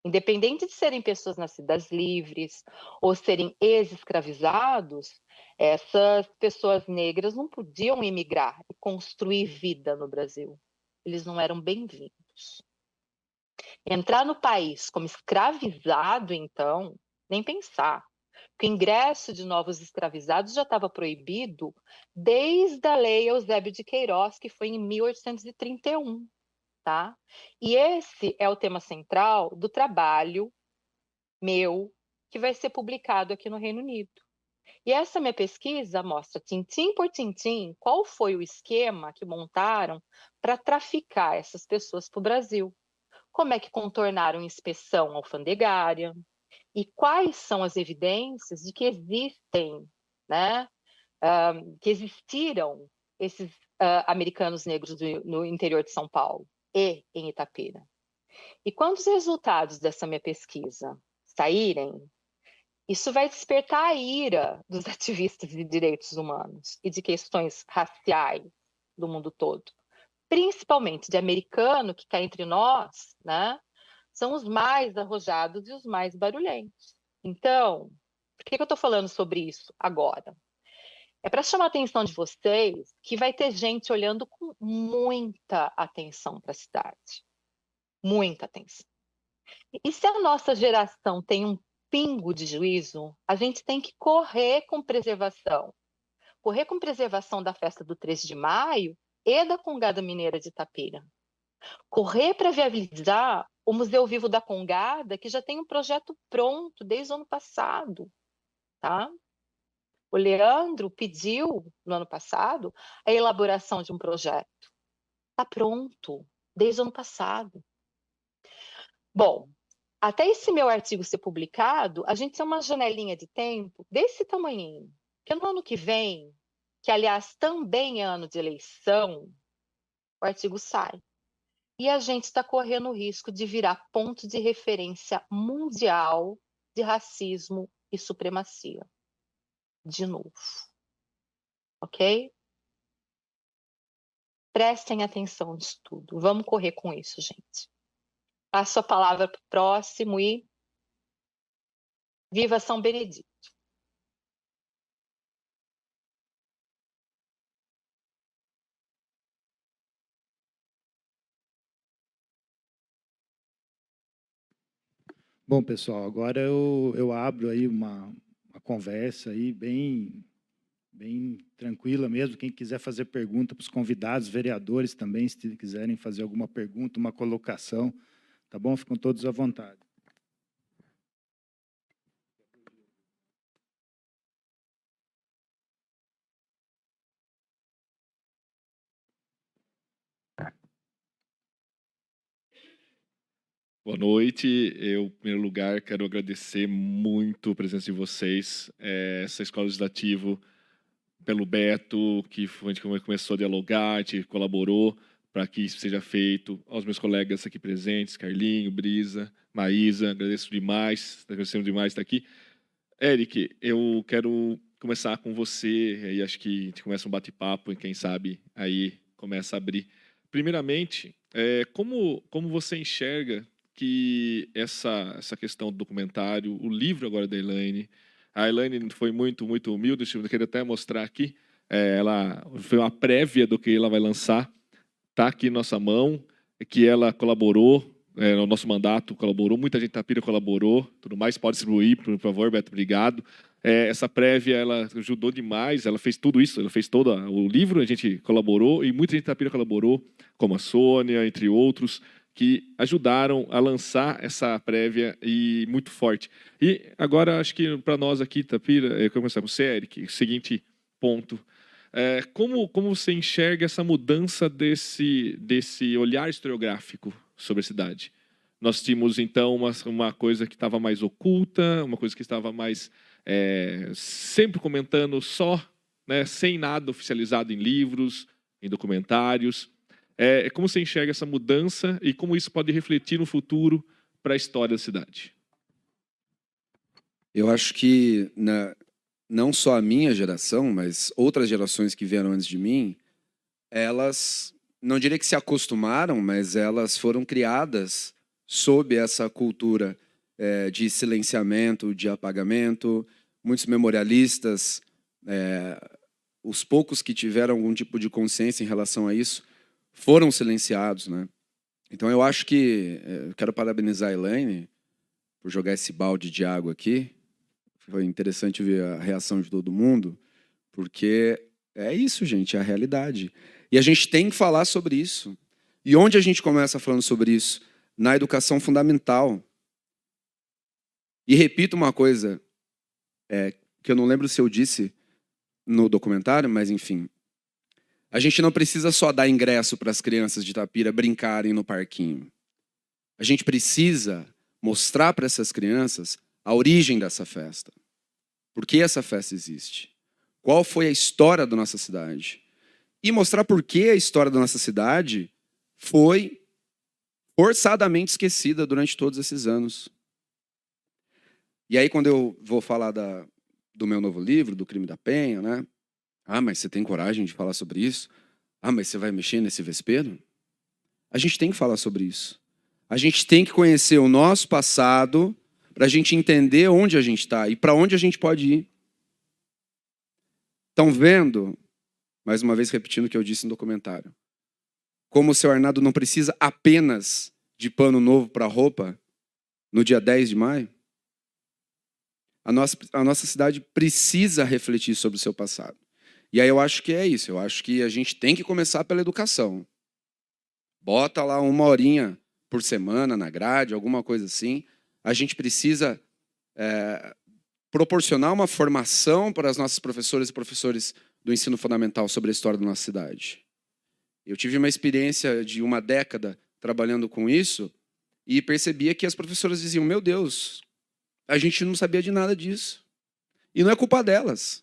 Independente de serem pessoas nascidas livres ou serem ex-escravizados, essas pessoas negras não podiam emigrar e construir vida no Brasil. Eles não eram bem-vindos. Entrar no país como escravizado, então, nem pensar. Porque o ingresso de novos escravizados já estava proibido desde a Lei Eusébio de Queiroz, que foi em 1831. Tá? E esse é o tema central do trabalho meu, que vai ser publicado aqui no Reino Unido. E essa minha pesquisa mostra, tintim por tintim, qual foi o esquema que montaram para traficar essas pessoas para o Brasil. Como é que contornaram inspeção alfandegária e quais são as evidências de que existem, né, que existiram esses americanos negros no interior de São Paulo e em Itapira. E quando os resultados dessa minha pesquisa saírem, isso vai despertar a ira dos ativistas de direitos humanos e de questões raciais do mundo todo, principalmente de americano, que cá entre nós, né, são os mais arrojados e os mais barulhentos. Então, por que eu estou falando sobre isso agora? É para chamar a atenção de vocês que vai ter gente olhando com muita atenção para a cidade. Muita atenção. E se a nossa geração tem um pingo de juízo, a gente tem que correr com preservação. Correr com preservação da festa do 13 de maio e da Congada Mineira de Itapira. Correr para viabilizar o Museu Vivo da Congada, que já tem um projeto pronto desde o ano passado. Tá? O Leandro pediu, no ano passado, a elaboração de um projeto. Está pronto, desde o ano passado. Bom, até esse meu artigo ser publicado, a gente tem uma janelinha de tempo desse tamanhinho. Que no ano que vem, que aliás também é ano de eleição, o artigo sai. E a gente está correndo o risco de virar ponto de referência mundial de racismo e supremacia. De novo. Ok? Prestem atenção nisso tudo. Vamos correr com isso, gente. Passo a palavra para o próximo e viva São Benedito. Bom, pessoal, agora eu abro aí uma conversa aí bem tranquila mesmo. Quem quiser fazer pergunta para os convidados, vereadores também, se quiserem fazer alguma pergunta, uma colocação, tá bom? Ficam todos à vontade. Boa noite. Eu, em primeiro lugar, quero agradecer muito a presença de vocês. Essa Escola Legislativa, pelo Beto, que a gente começou a dialogar, a gente colaborou para que isso seja feito. Aos meus colegas aqui presentes, Carlinho, Brisa, Maísa, agradeço demais, agradecendo demais estar aqui. Eric, eu quero começar com você, e acho que a gente começa um bate-papo, e quem sabe aí começa a abrir. Primeiramente, como você enxerga que essa questão do documentário, o livro agora da Elaine, a Elaine foi muito humilde, eu queria até mostrar aqui, ela foi uma prévia do que ela vai lançar, está aqui em nossa mão, que ela colaborou, no nosso mandato colaborou, muita gente da Itapira colaborou, tudo mais, pode distribuir, por favor, Beto, obrigado. Essa prévia, ela ajudou demais, ela fez tudo isso, ela fez todo o livro, a gente colaborou, e muita gente da Itapira colaborou, como a Sônia, entre outros, que ajudaram a lançar essa prévia e muito forte. E agora, acho que para nós aqui, Itapira, eu começar com você, Eric, seguinte ponto. Como você enxerga essa mudança desse olhar historiográfico sobre a cidade? Nós tínhamos, então, uma coisa que estava mais oculta, uma coisa que estava mais sempre comentando só, né, sem nada oficializado em livros, em documentários. Como você enxerga essa mudança e como isso pode refletir no futuro para a história da cidade? Eu acho que não só a minha geração, mas outras gerações que vieram antes de mim, elas, não diria que se acostumaram, mas elas foram criadas sob essa cultura de silenciamento, de apagamento. Muitos memorialistas, os poucos que tiveram algum tipo de consciência em relação a isso, foram silenciados, né? Então eu acho que eu quero parabenizar a Elaine por jogar esse balde de água aqui. Foi interessante ver a reação de todo mundo, porque é isso, gente, é a realidade. E a gente tem que falar sobre isso. E onde a gente começa falando sobre isso? Na educação fundamental. E repito uma coisa, que eu não lembro se eu disse no documentário, mas enfim. A gente não precisa só dar ingresso para as crianças de Itapira brincarem no parquinho. A gente precisa mostrar para essas crianças a origem dessa festa. Por que essa festa existe? Qual foi a história da nossa cidade? E mostrar por que a história da nossa cidade foi forçadamente esquecida durante todos esses anos. E aí, quando eu vou falar do meu novo livro, do Crime da Penha, né? Ah, mas você tem coragem de falar sobre isso? Ah, mas você vai mexer nesse vespeiro? A gente tem que falar sobre isso. A gente tem que conhecer o nosso passado para a gente entender onde a gente está e para onde a gente pode ir. Estão vendo, mais uma vez repetindo o que eu disse no documentário, como o seu Arnaldo não precisa apenas de pano novo para roupa no dia 10 de maio? A nossa cidade precisa refletir sobre o seu passado. E aí eu acho que é isso. Eu acho que a gente tem que começar pela educação. Bota lá 1 horinha por semana na grade, alguma coisa assim. A gente precisa proporcionar uma formação para as nossas professoras e professores do ensino fundamental sobre a história da nossa cidade. Eu tive uma experiência de 1 década trabalhando com isso e percebia que as professoras diziam: meu Deus, a gente não sabia de nada disso. E não é culpa delas.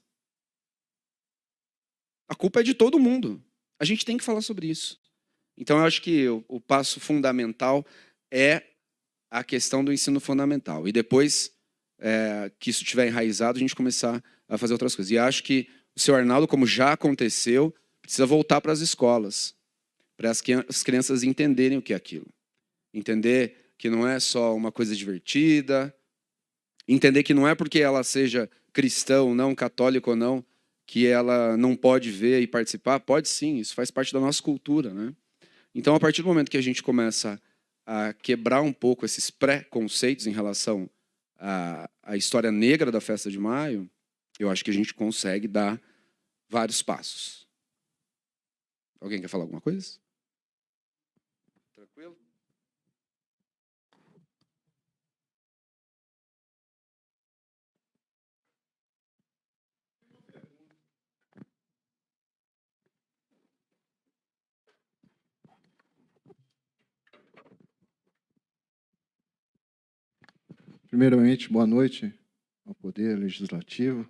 A culpa é de todo mundo. A gente tem que falar sobre isso. Então, eu acho que o passo fundamental é a questão do ensino fundamental. E depois que isso estiver enraizado, a gente começar a fazer outras coisas. E acho que o seu Arnaldo, como já aconteceu, precisa voltar para as escolas, para as crianças entenderem o que é aquilo. Entender que não é só uma coisa divertida, entender que não é porque ela seja cristã ou não, católica ou não, que ela não pode ver e participar. Pode sim, isso faz parte da nossa cultura, né? Então, a partir do momento que a gente começa a quebrar um pouco esses pré-conceitos em relação à história negra da Festa de Maio, eu acho que a gente consegue dar vários passos. Alguém quer falar alguma coisa? Tranquilo? Primeiramente, boa noite ao Poder Legislativo,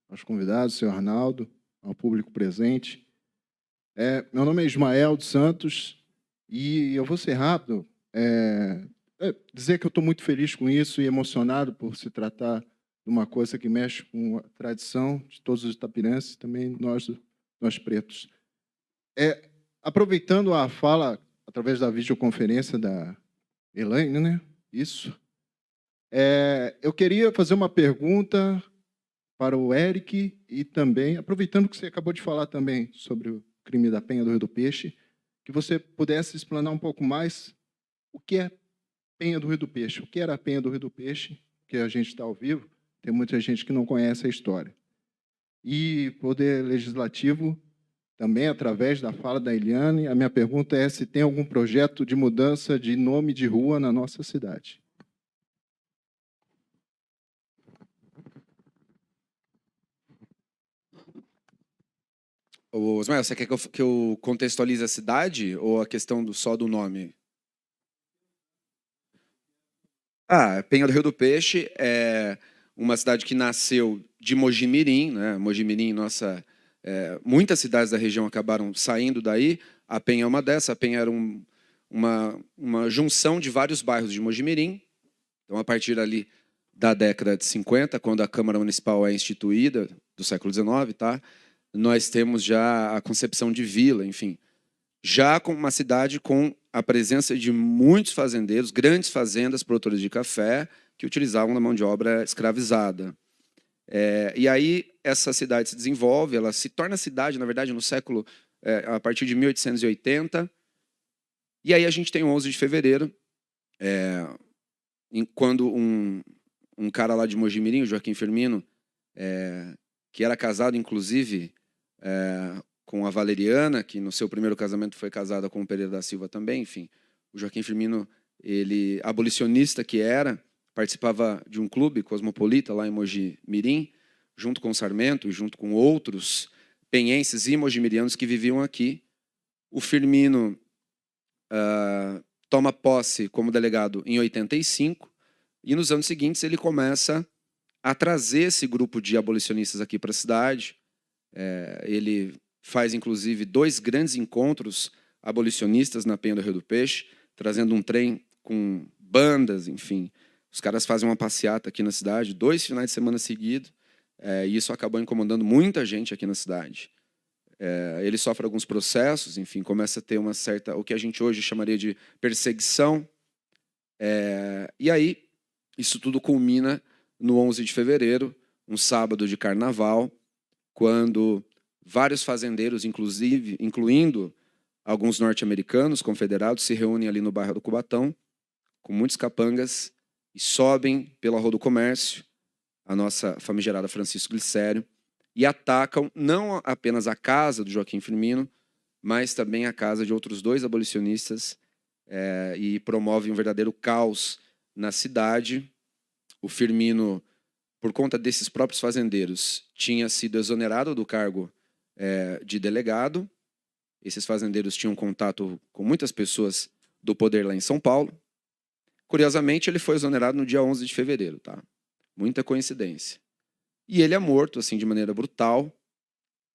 aos convidados, senhor Arnaldo, ao público presente. Meu nome é Ismael dos Santos e eu vou ser rápido. Dizer que eu estou muito feliz com isso e emocionado por se tratar de uma coisa que mexe com a tradição de todos os itapirenses, também nós pretos. Aproveitando a fala, através da videoconferência da Elaine, né? Isso. Eu queria fazer uma pergunta para o Eric e também, aproveitando que você acabou de falar também sobre o crime da Penha do Rio do Peixe, que você pudesse explanar um pouco mais o que é Penha do Rio do Peixe, o que era a Penha do Rio do Peixe, que a gente está ao vivo, tem muita gente que não conhece a história. E Poder Legislativo também através da fala da Eliane, a minha pergunta é se tem algum projeto de mudança de nome de rua na nossa cidade. Ô, Osmar, você quer que eu contextualize a cidade ou a questão só do nome? Penha do Rio do Peixe é uma cidade que nasceu de Mojimirim, né? Mojimirim, muitas cidades da região acabaram saindo daí. A Penha é uma dessas. A Penha era uma junção de vários bairros de Mojimirim. Então, a partir ali da década de 50, quando a Câmara Municipal é instituída, do século XIX, tá? Nós temos já a concepção de vila, enfim. Já com uma cidade com a presença de muitos fazendeiros, grandes fazendas produtoras de café, que utilizavam a mão de obra escravizada. E aí essa cidade se desenvolve, ela se torna cidade, na verdade, no século, a partir de 1880. E aí a gente tem o 11 de fevereiro, quando um cara lá de Mojimirim, o Joaquim Firmino, que era casado, inclusive, com a Valeriana, que no seu primeiro casamento foi casada com o Pereira da Silva também, enfim. O Joaquim Firmino, ele, abolicionista que era, participava de um clube cosmopolita lá em Mojimirim, junto com o Sarmento e junto com outros penhenses e mojimirianos que viviam aqui. O Firmino toma posse como delegado em 85 e nos anos seguintes ele começa a trazer esse grupo de abolicionistas aqui para a cidade. Ele faz, inclusive, 2 grandes encontros abolicionistas na Penha do Rio do Peixe, trazendo um trem com bandas, enfim. Os caras fazem uma passeata aqui na cidade, 2 finais de semana seguidos, e isso acabou incomodando muita gente aqui na cidade. Ele sofre alguns processos, enfim, começa a ter uma certa, o que a gente hoje chamaria de perseguição. E aí, isso tudo culmina no 11 de fevereiro, um sábado de carnaval, quando vários fazendeiros, incluindo alguns norte-americanos confederados, se reúnem ali no bairro do Cubatão, com muitos capangas, e sobem pela Rua do Comércio, a nossa famigerada Francisco Glicério, e atacam não apenas a casa do Joaquim Firmino, mas também a casa de outros 2 abolicionistas, e promovem um verdadeiro caos na cidade. O Firmino, por conta desses próprios fazendeiros, tinha sido exonerado do cargo de delegado. Esses fazendeiros tinham contato com muitas pessoas do poder lá em São Paulo. Curiosamente, ele foi exonerado no dia 11 de fevereiro. Tá? Muita coincidência. E ele é morto, assim, de maneira brutal,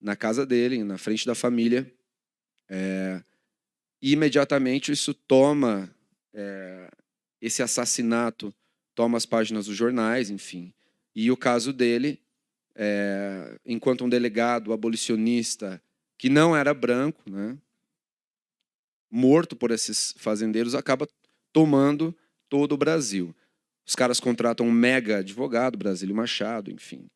na casa dele, na frente da família. E imediatamente isso toma, esse assassinato toma as páginas dos jornais, enfim. E o caso dele, enquanto um delegado abolicionista que não era branco, né, morto por esses fazendeiros, acaba tomando todo o Brasil. Os caras contratam um mega advogado, Brasílio Machado, enfim.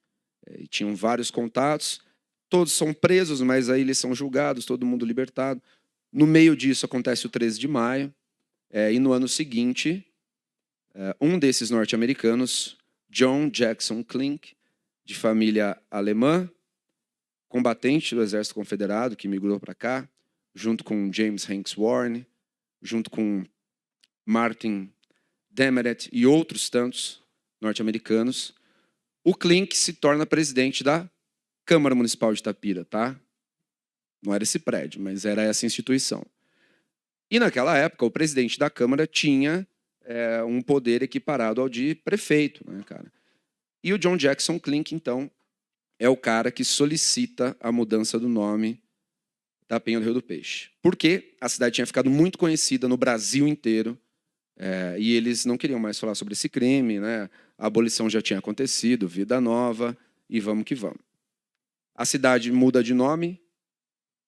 E tinham vários contatos. Todos são presos, mas aí eles são julgados, todo mundo libertado. No meio disso acontece o 13 de maio, e no ano seguinte, um desses norte-americanos, John Jackson Klink, de família alemã, combatente do Exército Confederado, que migrou para cá, junto com James Hanks Warren, junto com Martin Demeret e outros tantos norte-americanos. O Klink se torna presidente da Câmara Municipal de Itapira, tá? Não era esse prédio, mas era essa instituição. E naquela época, o presidente da Câmara tinha um poder equiparado ao de prefeito, né, cara? E o John Jackson Klink, então, é o cara que solicita a mudança do nome da Penha do Rio do Peixe. Porque a cidade tinha ficado muito conhecida no Brasil inteiro, e eles não queriam mais falar sobre esse crime, né? A abolição já tinha acontecido, vida nova, e vamos que vamos. A cidade muda de nome,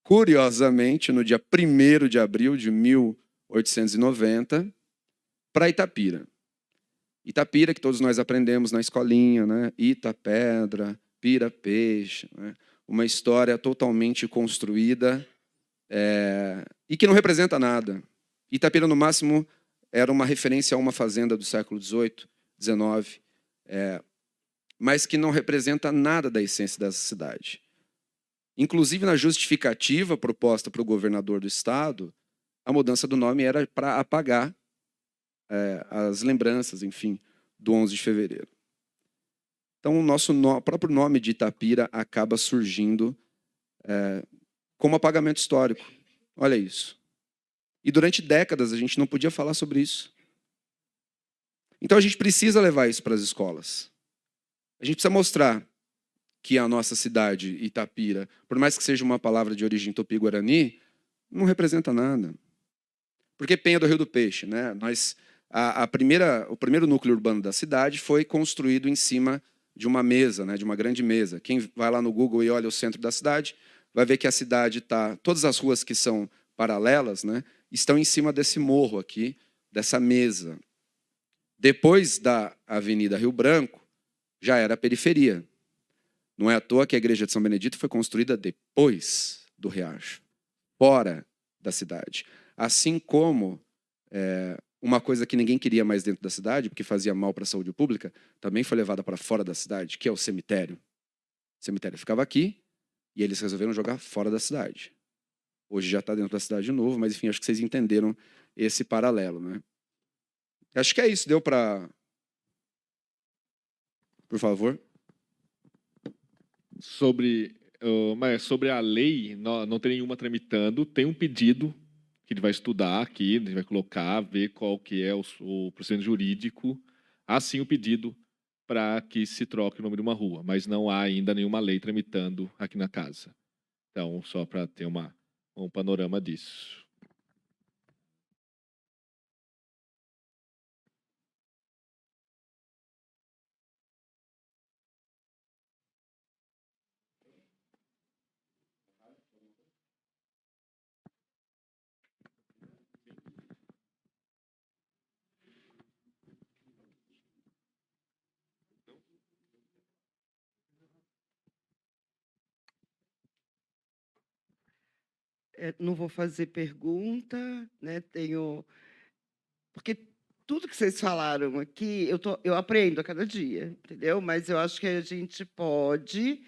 curiosamente, no dia 1º de abril de 1890, para Itapira. Itapira, que todos nós aprendemos na escolinha, né? Itapedra, Pira-Peixe, né? Uma história totalmente construída e que não representa nada. Itapira, no máximo, era uma referência a uma fazenda do século XVIII, XIX, mas que não representa nada da essência dessa cidade. Inclusive, na justificativa proposta para o governador do estado, a mudança do nome era para apagar as lembranças, enfim, do 11 de fevereiro. Então, o próprio nome de Itapira acaba surgindo como apagamento histórico. Olha isso. E durante décadas a gente não podia falar sobre isso. Então a gente precisa levar isso para as escolas. A gente precisa mostrar que a nossa cidade, Itapira, por mais que seja uma palavra de origem tupi-guarani, não representa nada. Porque Penha do Rio do Peixe, né? O primeiro núcleo urbano da cidade foi construído em cima de uma mesa, né? De uma grande mesa. Quem vai lá no Google e olha o centro da cidade, vai ver que a cidade está... Todas as ruas que são paralelas, né, estão em cima desse morro aqui, dessa mesa. Depois da Avenida Rio Branco, já era a periferia. Não é à toa que a Igreja de São Benedito foi construída depois do Riacho, fora da cidade. Assim como uma coisa que ninguém queria mais dentro da cidade, porque fazia mal para a saúde pública, também foi levada para fora da cidade, que é o cemitério. O cemitério ficava aqui e eles resolveram jogar fora da cidade. Hoje já está dentro da cidade de novo, mas enfim, acho que vocês entenderam esse paralelo, né? Acho que é isso, deu para... Por favor. Sobre a lei, não tem nenhuma tramitando, tem um pedido que ele vai estudar aqui, ele vai colocar, ver qual que é o procedimento jurídico, há sim o pedido para que se troque o nome de uma rua, mas não há ainda nenhuma lei tramitando aqui na casa. Então, só para ter um panorama disso. Não vou fazer pergunta, né? Porque tudo que vocês falaram aqui, eu aprendo a cada dia, entendeu? Mas eu acho que a gente pode,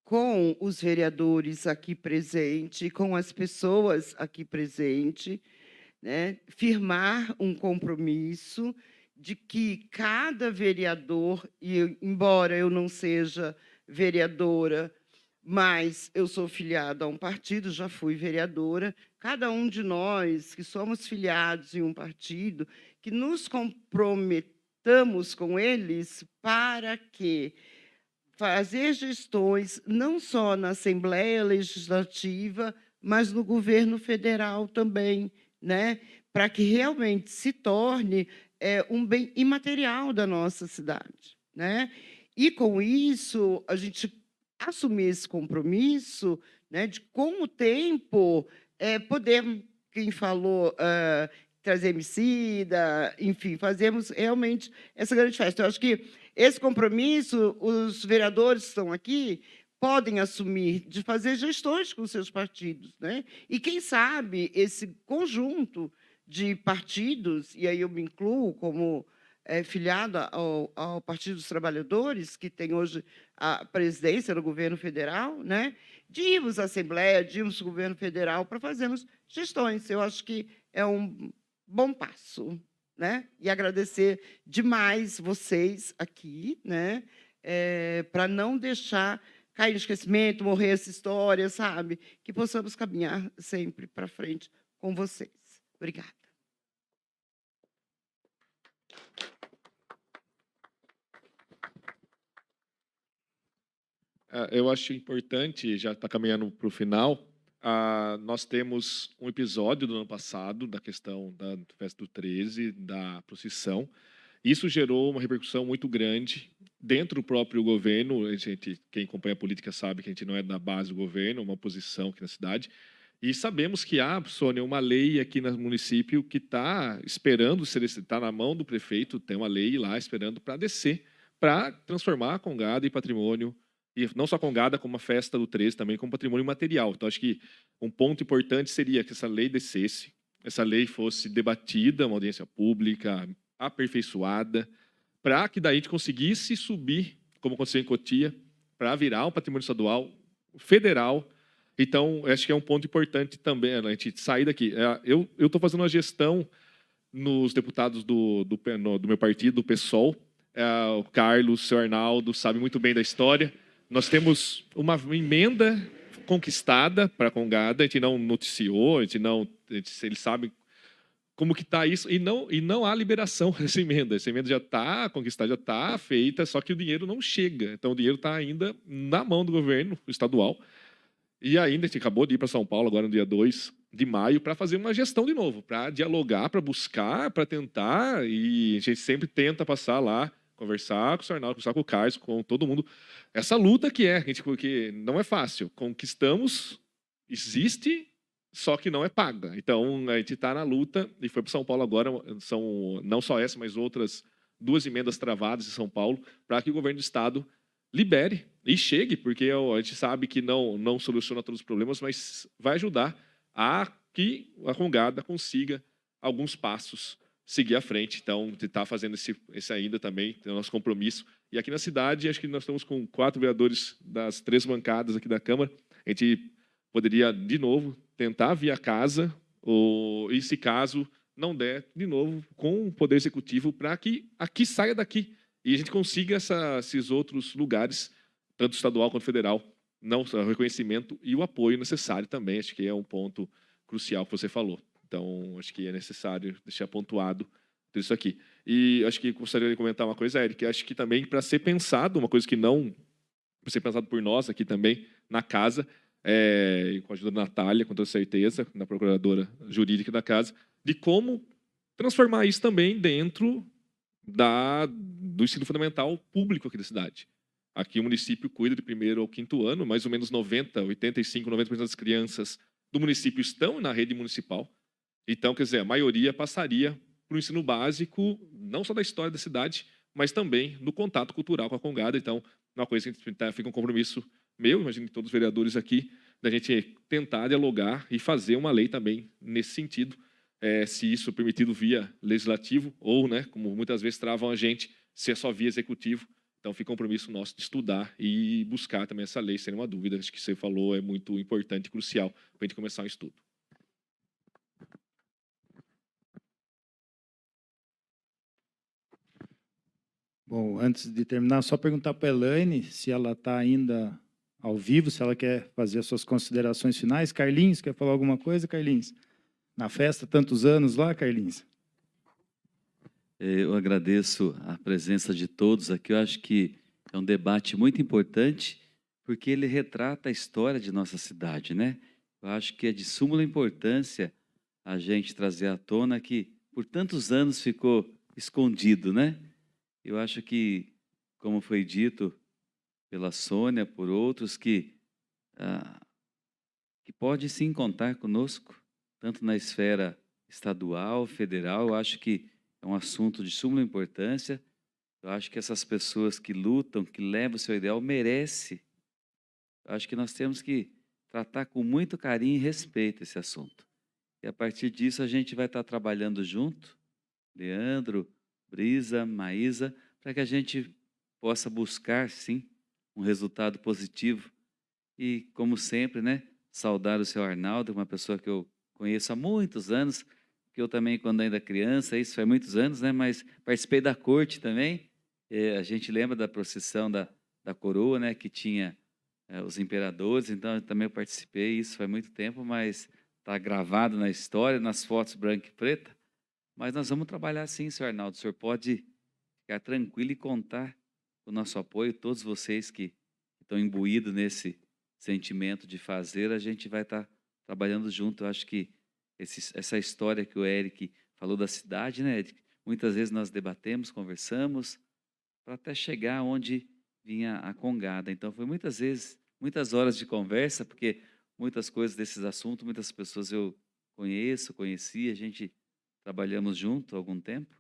com os vereadores aqui presentes, com as pessoas aqui presentes, né, firmar um compromisso de que cada vereador, e embora eu não seja vereadora, mas eu sou filiada a um partido, já fui vereadora, cada um de nós que somos filiados em um partido, que nos comprometamos com eles para que fazer gestões não só na Assembleia Legislativa, mas no governo federal também, né? Para que realmente se torne um bem imaterial da nossa cidade, né? E, com isso, a gente assumir esse compromisso, né, de, com o tempo, poder, quem falou, trazer Emicida, enfim, fazemos realmente essa grande festa. Eu acho que esse compromisso, os vereadores que estão aqui podem assumir de fazer gestões com seus partidos, né? E, quem sabe, esse conjunto de partidos, e aí eu me incluo como filiada ao Partido dos Trabalhadores, que tem hoje a presidência do governo federal, né? De irmos à Assembleia, de irmos ao governo federal para fazermos gestões. Eu acho que é um bom passo, né? E agradecer demais vocês aqui, né? Para não deixar cair no esquecimento, morrer essa história, sabe? Que possamos caminhar sempre para frente com vocês. Obrigada. Eu acho importante, já está caminhando para o final, nós temos um episódio do ano passado, da questão da festa do 13, da procissão. Isso gerou uma repercussão muito grande dentro do próprio governo. Quem acompanha a política sabe que a gente não é da base do governo, uma oposição aqui na cidade. E sabemos que há, Sônia, uma lei aqui no município que está esperando, está na mão do prefeito, tem uma lei lá esperando para descer, para transformar a Congada em patrimônio, e não só a Congada, como a festa do 13 também, como patrimônio material. Então, acho que um ponto importante seria que essa lei descesse, essa lei fosse debatida, uma audiência pública, aperfeiçoada, para que daí a gente conseguisse subir, como aconteceu em Cotia, para virar um patrimônio estadual federal. Então, acho que é um ponto importante também, a gente sair daqui. Eu estou fazendo uma gestão nos deputados do meu partido, do PSOL. O Carlos, o senhor Arnaldo, sabe muito bem da história. Nós temos uma emenda conquistada para a Congada, a gente não noticiou, eles sabem como que está isso, e não há liberação dessa emenda. Essa emenda já está conquistada, já está feita, só que o dinheiro não chega. Então, o dinheiro está ainda na mão do governo estadual. E ainda, a gente acabou de ir para São Paulo, agora no dia 2 de maio, para fazer uma gestão de novo, para dialogar, para buscar, para tentar, e a gente sempre tenta passar lá, conversar com o senhor Arnaldo, conversar com o Carlos, com todo mundo. Essa luta que é, gente, porque não é fácil. Conquistamos, existe, só que não é paga. Então, a gente está na luta, e foi para São Paulo agora, são não só essa, mas outras 2 emendas travadas em São Paulo, para que o governo do Estado libere e chegue, porque a gente sabe que não soluciona todos os problemas, mas vai ajudar a que a Congada consiga alguns passos seguir à frente. Então, a gente está fazendo esse ainda também, é o nosso compromisso. E aqui na cidade, acho que nós estamos com 4 vereadores das 3 bancadas aqui da Câmara. A gente poderia, de novo, tentar via casa, e se caso não der, de novo, com o Poder Executivo, para que aqui saia daqui e a gente consiga esses outros lugares, tanto estadual quanto federal, não o reconhecimento e o apoio necessário também. Acho que é um ponto crucial que você falou. Então, acho que é necessário deixar pontuado tudo isso aqui. E acho que gostaria de comentar uma coisa, Eric, acho que também para ser pensado, uma coisa que não, para ser pensado por nós aqui também, na casa, com a ajuda da Natália, com toda certeza, da procuradora jurídica da casa, de como transformar isso também dentro do ensino fundamental público aqui da cidade. Aqui o município cuida de 1º ao 5º ano, mais ou menos 90% das crianças do município estão na rede municipal. Então, quer dizer, a maioria passaria para o ensino básico, não só da história da cidade, mas também no contato cultural com a Congada. Então, uma coisa que fica um compromisso meu, imagino que todos os vereadores aqui, da gente tentar dialogar e fazer uma lei também nesse sentido, se isso é permitido via legislativo ou, né, como muitas vezes travam a gente, se é só via executivo. Então, fica um compromisso nosso de estudar e buscar também essa lei, sem nenhuma dúvida. Acho que você falou é muito importante e crucial para a gente começar um estudo. Bom, antes de terminar, só perguntar para a Elaine se ela está ainda ao vivo, se ela quer fazer as suas considerações finais. Carlinhos, quer falar alguma coisa, Carlinhos? Na festa, tantos anos lá, Carlinhos? Eu agradeço a presença de todos aqui. Eu acho que é um debate muito importante, porque ele retrata a história de nossa cidade, né? Eu acho que é de suma importância a gente trazer à tona que por tantos anos ficou escondido, né? Eu acho que, como foi dito pela Sônia, por outros, que pode sim contar conosco, tanto na esfera estadual, federal. Eu acho que é um assunto de suma importância. Eu acho que essas pessoas que lutam, que levam o seu ideal, merecem. Eu acho que nós temos que tratar com muito carinho e respeito esse assunto. E a partir disso a gente vai estar trabalhando junto, Leandro, Brisa, Maísa, para que a gente possa buscar, sim, um resultado positivo. E, como sempre, né, saudar o seu Arnaldo, uma pessoa que eu conheço há muitos anos, que eu também, quando ainda criança, isso faz muitos anos, né, mas participei da corte também. A gente lembra da procissão da coroa, né, que tinha os imperadores, então também eu participei, isso faz muito tempo, mas está gravado na história, nas fotos branca e preta. Mas nós vamos trabalhar sim, senhor Arnaldo. O senhor pode ficar tranquilo e contar com o nosso apoio, todos vocês que estão imbuídos nesse sentimento de fazer, a gente vai estar trabalhando junto. Eu acho que essa história que o Eric falou da cidade, né, Eric? Muitas vezes nós debatemos, conversamos, para até chegar onde vinha a Congada. Então, foi muitas vezes, muitas horas de conversa, porque muitas coisas desses assuntos, muitas pessoas eu conheci, a gente trabalhamos junto há algum tempo,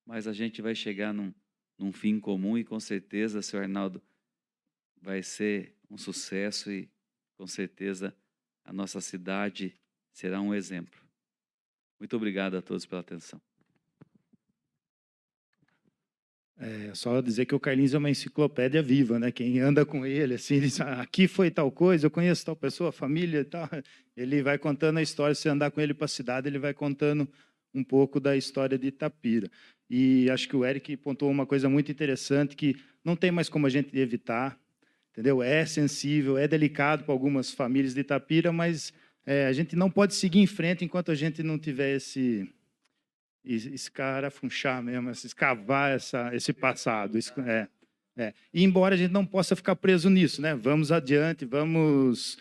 mas a gente vai chegar num fim comum e, com certeza, senhor Arnaldo, vai ser um sucesso e, com certeza, a nossa cidade será um exemplo. Muito obrigado a todos pela atenção. É só dizer que o Carlinhos é uma enciclopédia viva, né? Quem anda com ele, assim, diz, aqui foi tal coisa, eu conheço tal pessoa, família e tal. Ele vai contando a história, se andar com ele para a cidade, ele vai contando um pouco da história de Itapira. E acho que o Eric pontuou uma coisa muito interessante, que não tem mais como a gente evitar, entendeu? É sensível, é delicado para algumas famílias de Itapira, mas a gente não pode seguir em frente enquanto a gente não tiver escarafunchar mesmo, escavar esse passado. E embora a gente não possa ficar preso nisso, né? Vamos adiante, vamos...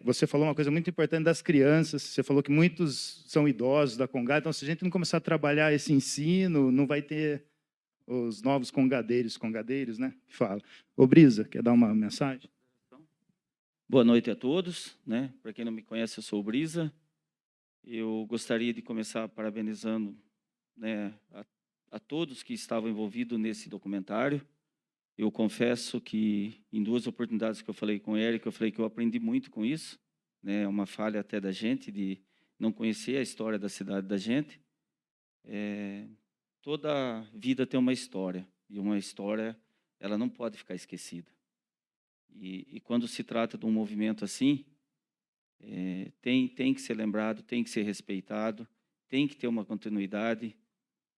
você falou uma coisa muito importante das crianças, você falou que muitos são idosos da Congada, então se a gente não começar a trabalhar esse ensino, não vai ter os novos congadeiros, né? Fala. Ô Brisa, quer dar uma mensagem? Boa noite a todos, né? Para quem não me conhece, eu sou o Brisa. Eu gostaria de começar parabenizando, né, a todos que estavam envolvidos nesse documentário. Eu confesso que em 2 oportunidades que eu falei com o Eric, eu falei que eu aprendi muito com isso, né? É uma falha até da gente de não conhecer a história da cidade da gente. Toda vida tem uma história, e uma história ela não pode ficar esquecida. E quando se trata de um movimento assim, tem que ser lembrado, tem que ser respeitado, tem que ter uma continuidade.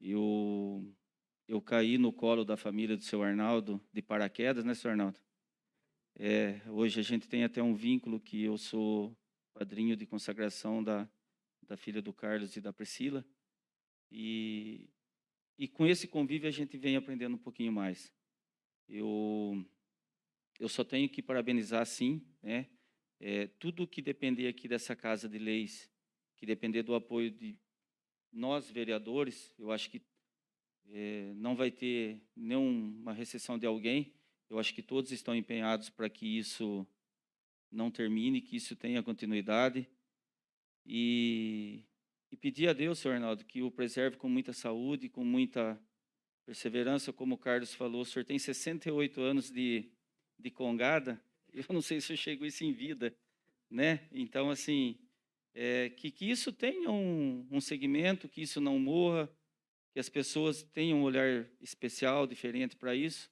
Eu caí no colo da família do seu Arnaldo de paraquedas, né, seu Arnaldo? Hoje a gente tem até um vínculo que eu sou padrinho de consagração da filha do Carlos e da Priscila. E com esse convívio a gente vem aprendendo um pouquinho mais. Eu só tenho que parabenizar, sim, né? Tudo que depender aqui dessa Casa de Leis, que depender do apoio de nós, vereadores, eu acho que não vai ter nenhuma recessão de alguém. Eu acho que todos estão empenhados para que isso não termine, que isso tenha continuidade. E pedir a Deus, senhor Arnaldo, que o preserve com muita saúde, com muita perseverança. Como o Carlos falou, o senhor tem 68 anos de Congada. Eu não sei se eu chego isso em vida, né? Então, assim, que isso tenha um segmento, que isso não morra, que as pessoas tenham um olhar especial, diferente para isso.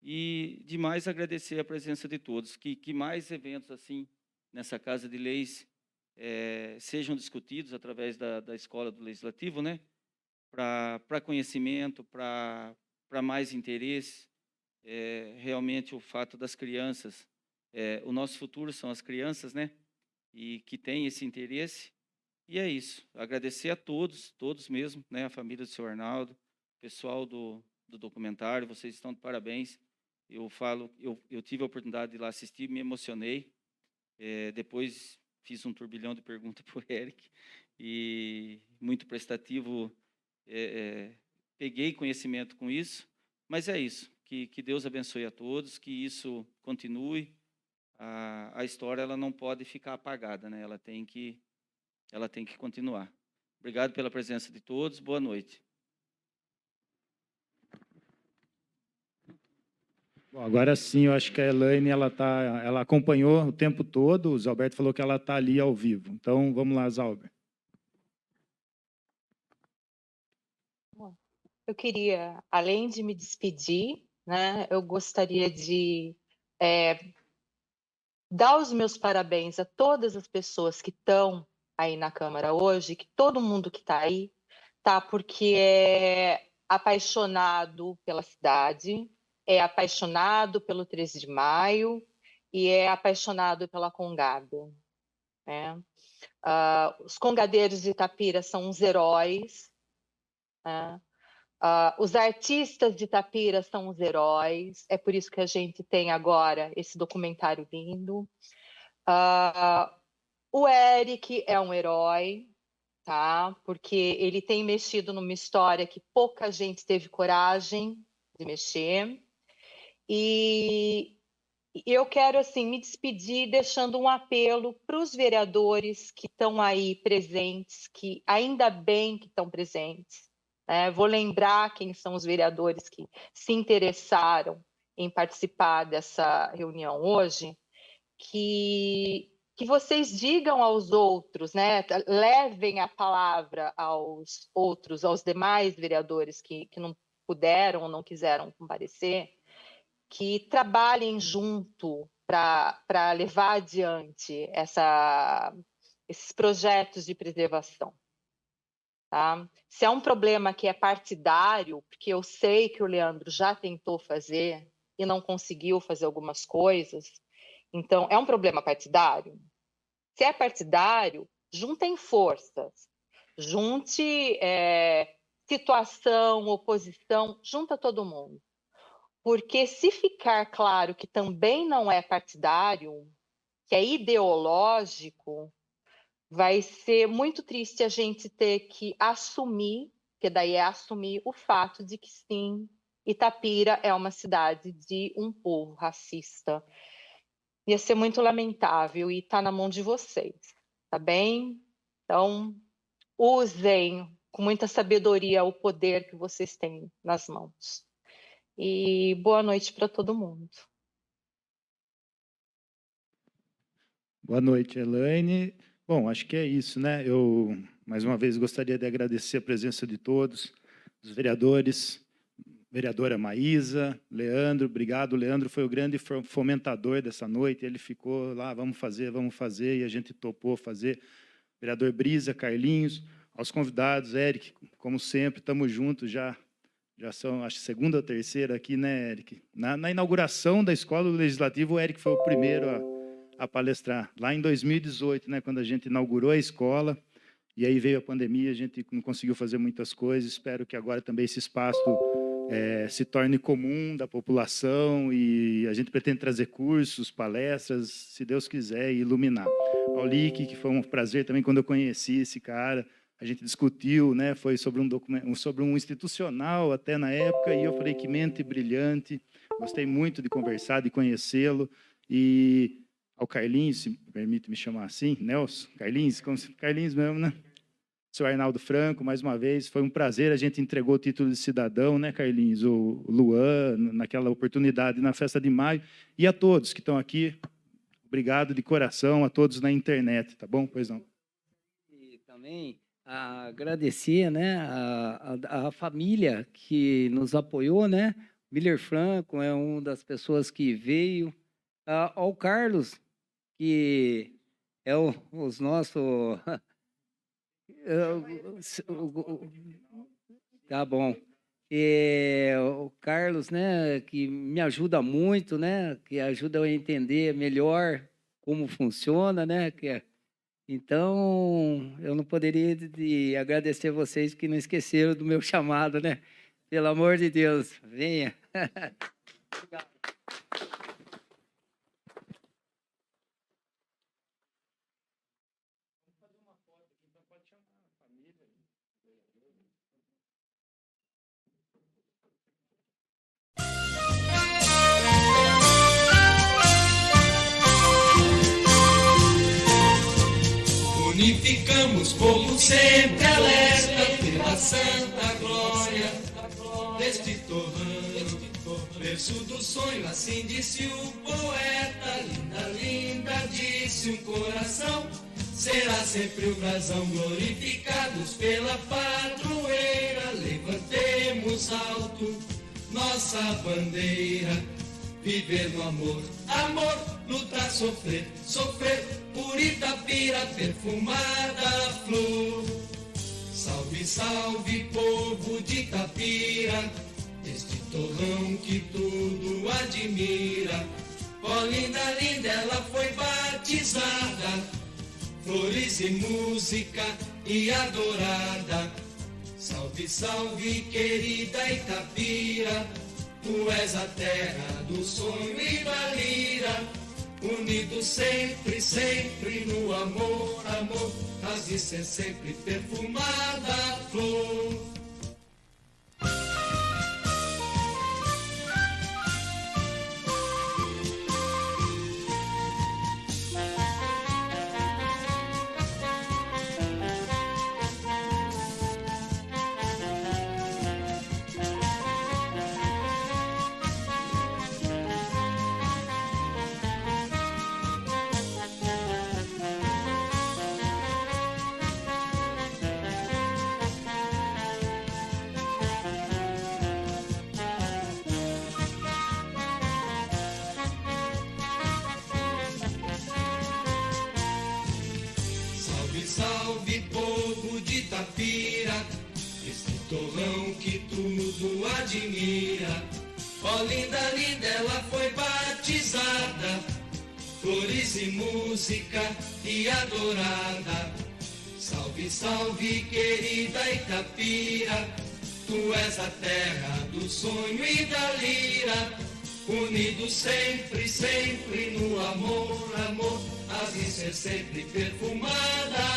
E, demais, agradecer a presença de todos. Que mais eventos assim, nessa Casa de Leis, sejam discutidos através da Escola do Legislativo, né? Para conhecimento, para mais interesse. Realmente, o fato das crianças, o nosso futuro são as crianças, né? E que têm esse interesse. E é isso. Agradecer a todos mesmo, né? A família do senhor Arnaldo, o pessoal do documentário, vocês estão de parabéns. Eu tive a oportunidade de ir lá assistir, me emocionei. Depois fiz um turbilhão de perguntas para o Eric, e muito prestativo, peguei conhecimento com isso, mas é isso, que Deus abençoe a todos, que isso continue. A história ela não pode ficar apagada, né? Ela tem que continuar. Obrigado pela presença de todos, boa noite. Bom, agora sim, eu acho que a Elaine ela acompanhou o tempo todo, o Zalberto falou que ela está ali ao vivo. Então, vamos lá, Zalber. Eu queria, além de me despedir, né, eu gostaria de dar os meus parabéns a todas as pessoas que estão aí na Câmara hoje, que todo mundo que está aí, tá, porque é apaixonado pela cidade, é apaixonado pelo 13 de maio e é apaixonado pela Congada, né? Os congadeiros de Itapira são uns heróis, né? Os artistas de Itapira são os heróis, é por isso que a gente tem agora esse documentário lindo. O Eric é um herói, tá? Porque ele tem mexido numa história que pouca gente teve coragem de mexer. E eu quero assim me despedir deixando um apelo para os vereadores que estão aí presentes, que ainda bem que estão presentes. Vou lembrar quem são os vereadores que se interessaram em participar dessa reunião hoje, que vocês digam aos outros, né? Levem a palavra aos outros, aos demais vereadores que não puderam ou não quiseram comparecer, que trabalhem junto para levar adiante esses projetos de preservação. Tá? Se é um problema que é partidário, porque eu sei que o Leandro já tentou fazer e não conseguiu fazer algumas coisas, então é um problema partidário. Se é partidário, juntem forças, junte situação, oposição, junta todo mundo. Porque se ficar claro que também não é partidário, que é ideológico, vai ser muito triste a gente ter que assumir, que daí é assumir o fato de que sim, Itapira é uma cidade de um povo racista. Ia ser muito lamentável e está na mão de vocês, tá bem? Então, usem com muita sabedoria o poder que vocês têm nas mãos. E boa noite para todo mundo. Boa noite, Elaine. Bom, acho que é isso, né? Eu, mais uma vez, gostaria de agradecer a presença de todos, dos vereadores, vereadora Maísa, Leandro, obrigado. O Leandro foi o grande fomentador dessa noite, ele ficou lá, vamos fazer, e a gente topou fazer. Vereador Brisa, Carlinhos, aos convidados, Eric, como sempre, estamos juntos, já são, acho, segunda ou terceira aqui, né, Eric? Na inauguração da Escola Legislativa, o Eric foi o primeiro a palestrar, lá em 2018, né, quando a gente inaugurou a escola, e aí veio a pandemia, a gente não conseguiu fazer muitas coisas, espero que agora também esse espaço se torne comum da população, e a gente pretende trazer cursos, palestras, se Deus quiser, e iluminar. Ao Lick, que foi um prazer também quando eu conheci esse cara, a gente discutiu, né, foi sobre um documento, sobre um institucional até na época, e eu falei que mente brilhante, gostei muito de conversar, de conhecê-lo, e ao Carlinhos, se permite me chamar assim, Nelson, Carlinhos, Carlinhos mesmo, né? Seu Arnaldo Franco, mais uma vez, foi um prazer, a gente entregou o título de cidadão, né, Carlinhos? O Luan, naquela oportunidade, na festa de maio, e a todos que estão aqui, obrigado de coração, a todos na internet, tá bom? Pois não. E também agradecer, né, a família que nos apoiou, né? Miller Franco é uma das pessoas que veio, ao Carlos, que é os nossos... Tá bom. O Carlos, né, que me ajuda muito, né, que ajuda eu a entender melhor como funciona, né, então eu não poderia de agradecer vocês que não esqueceram do meu chamado, né? Pelo amor de Deus, venha. Obrigado. Unificamos povo sempre alerta pela santa glória deste torrão, berço do sonho, assim disse o poeta. Linda, linda, disse um coração, será sempre o brasão. Glorificados pela padroeira, levantemos alto nossa bandeira. Viver no amor, amor, lutar, sofrer, sofrer, por Itapira, perfumada flor. Salve, salve, povo de Itapira, este torrão que tudo admira. Ó, linda, linda, ela foi batizada, flores e música e adorada. Salve, salve, querida Itapira, tu és a terra do sonho e da lira, unidos sempre, sempre no amor, amor, has de ser sempre perfumada flor. admira. Ó linda, linda, ela foi batizada, flores e música e adorada. Salve, salve, querida Itapira, tu és a terra do sonho e da lira. Unidos sempre, sempre no amor, amor, hás de ser sempre perfumada.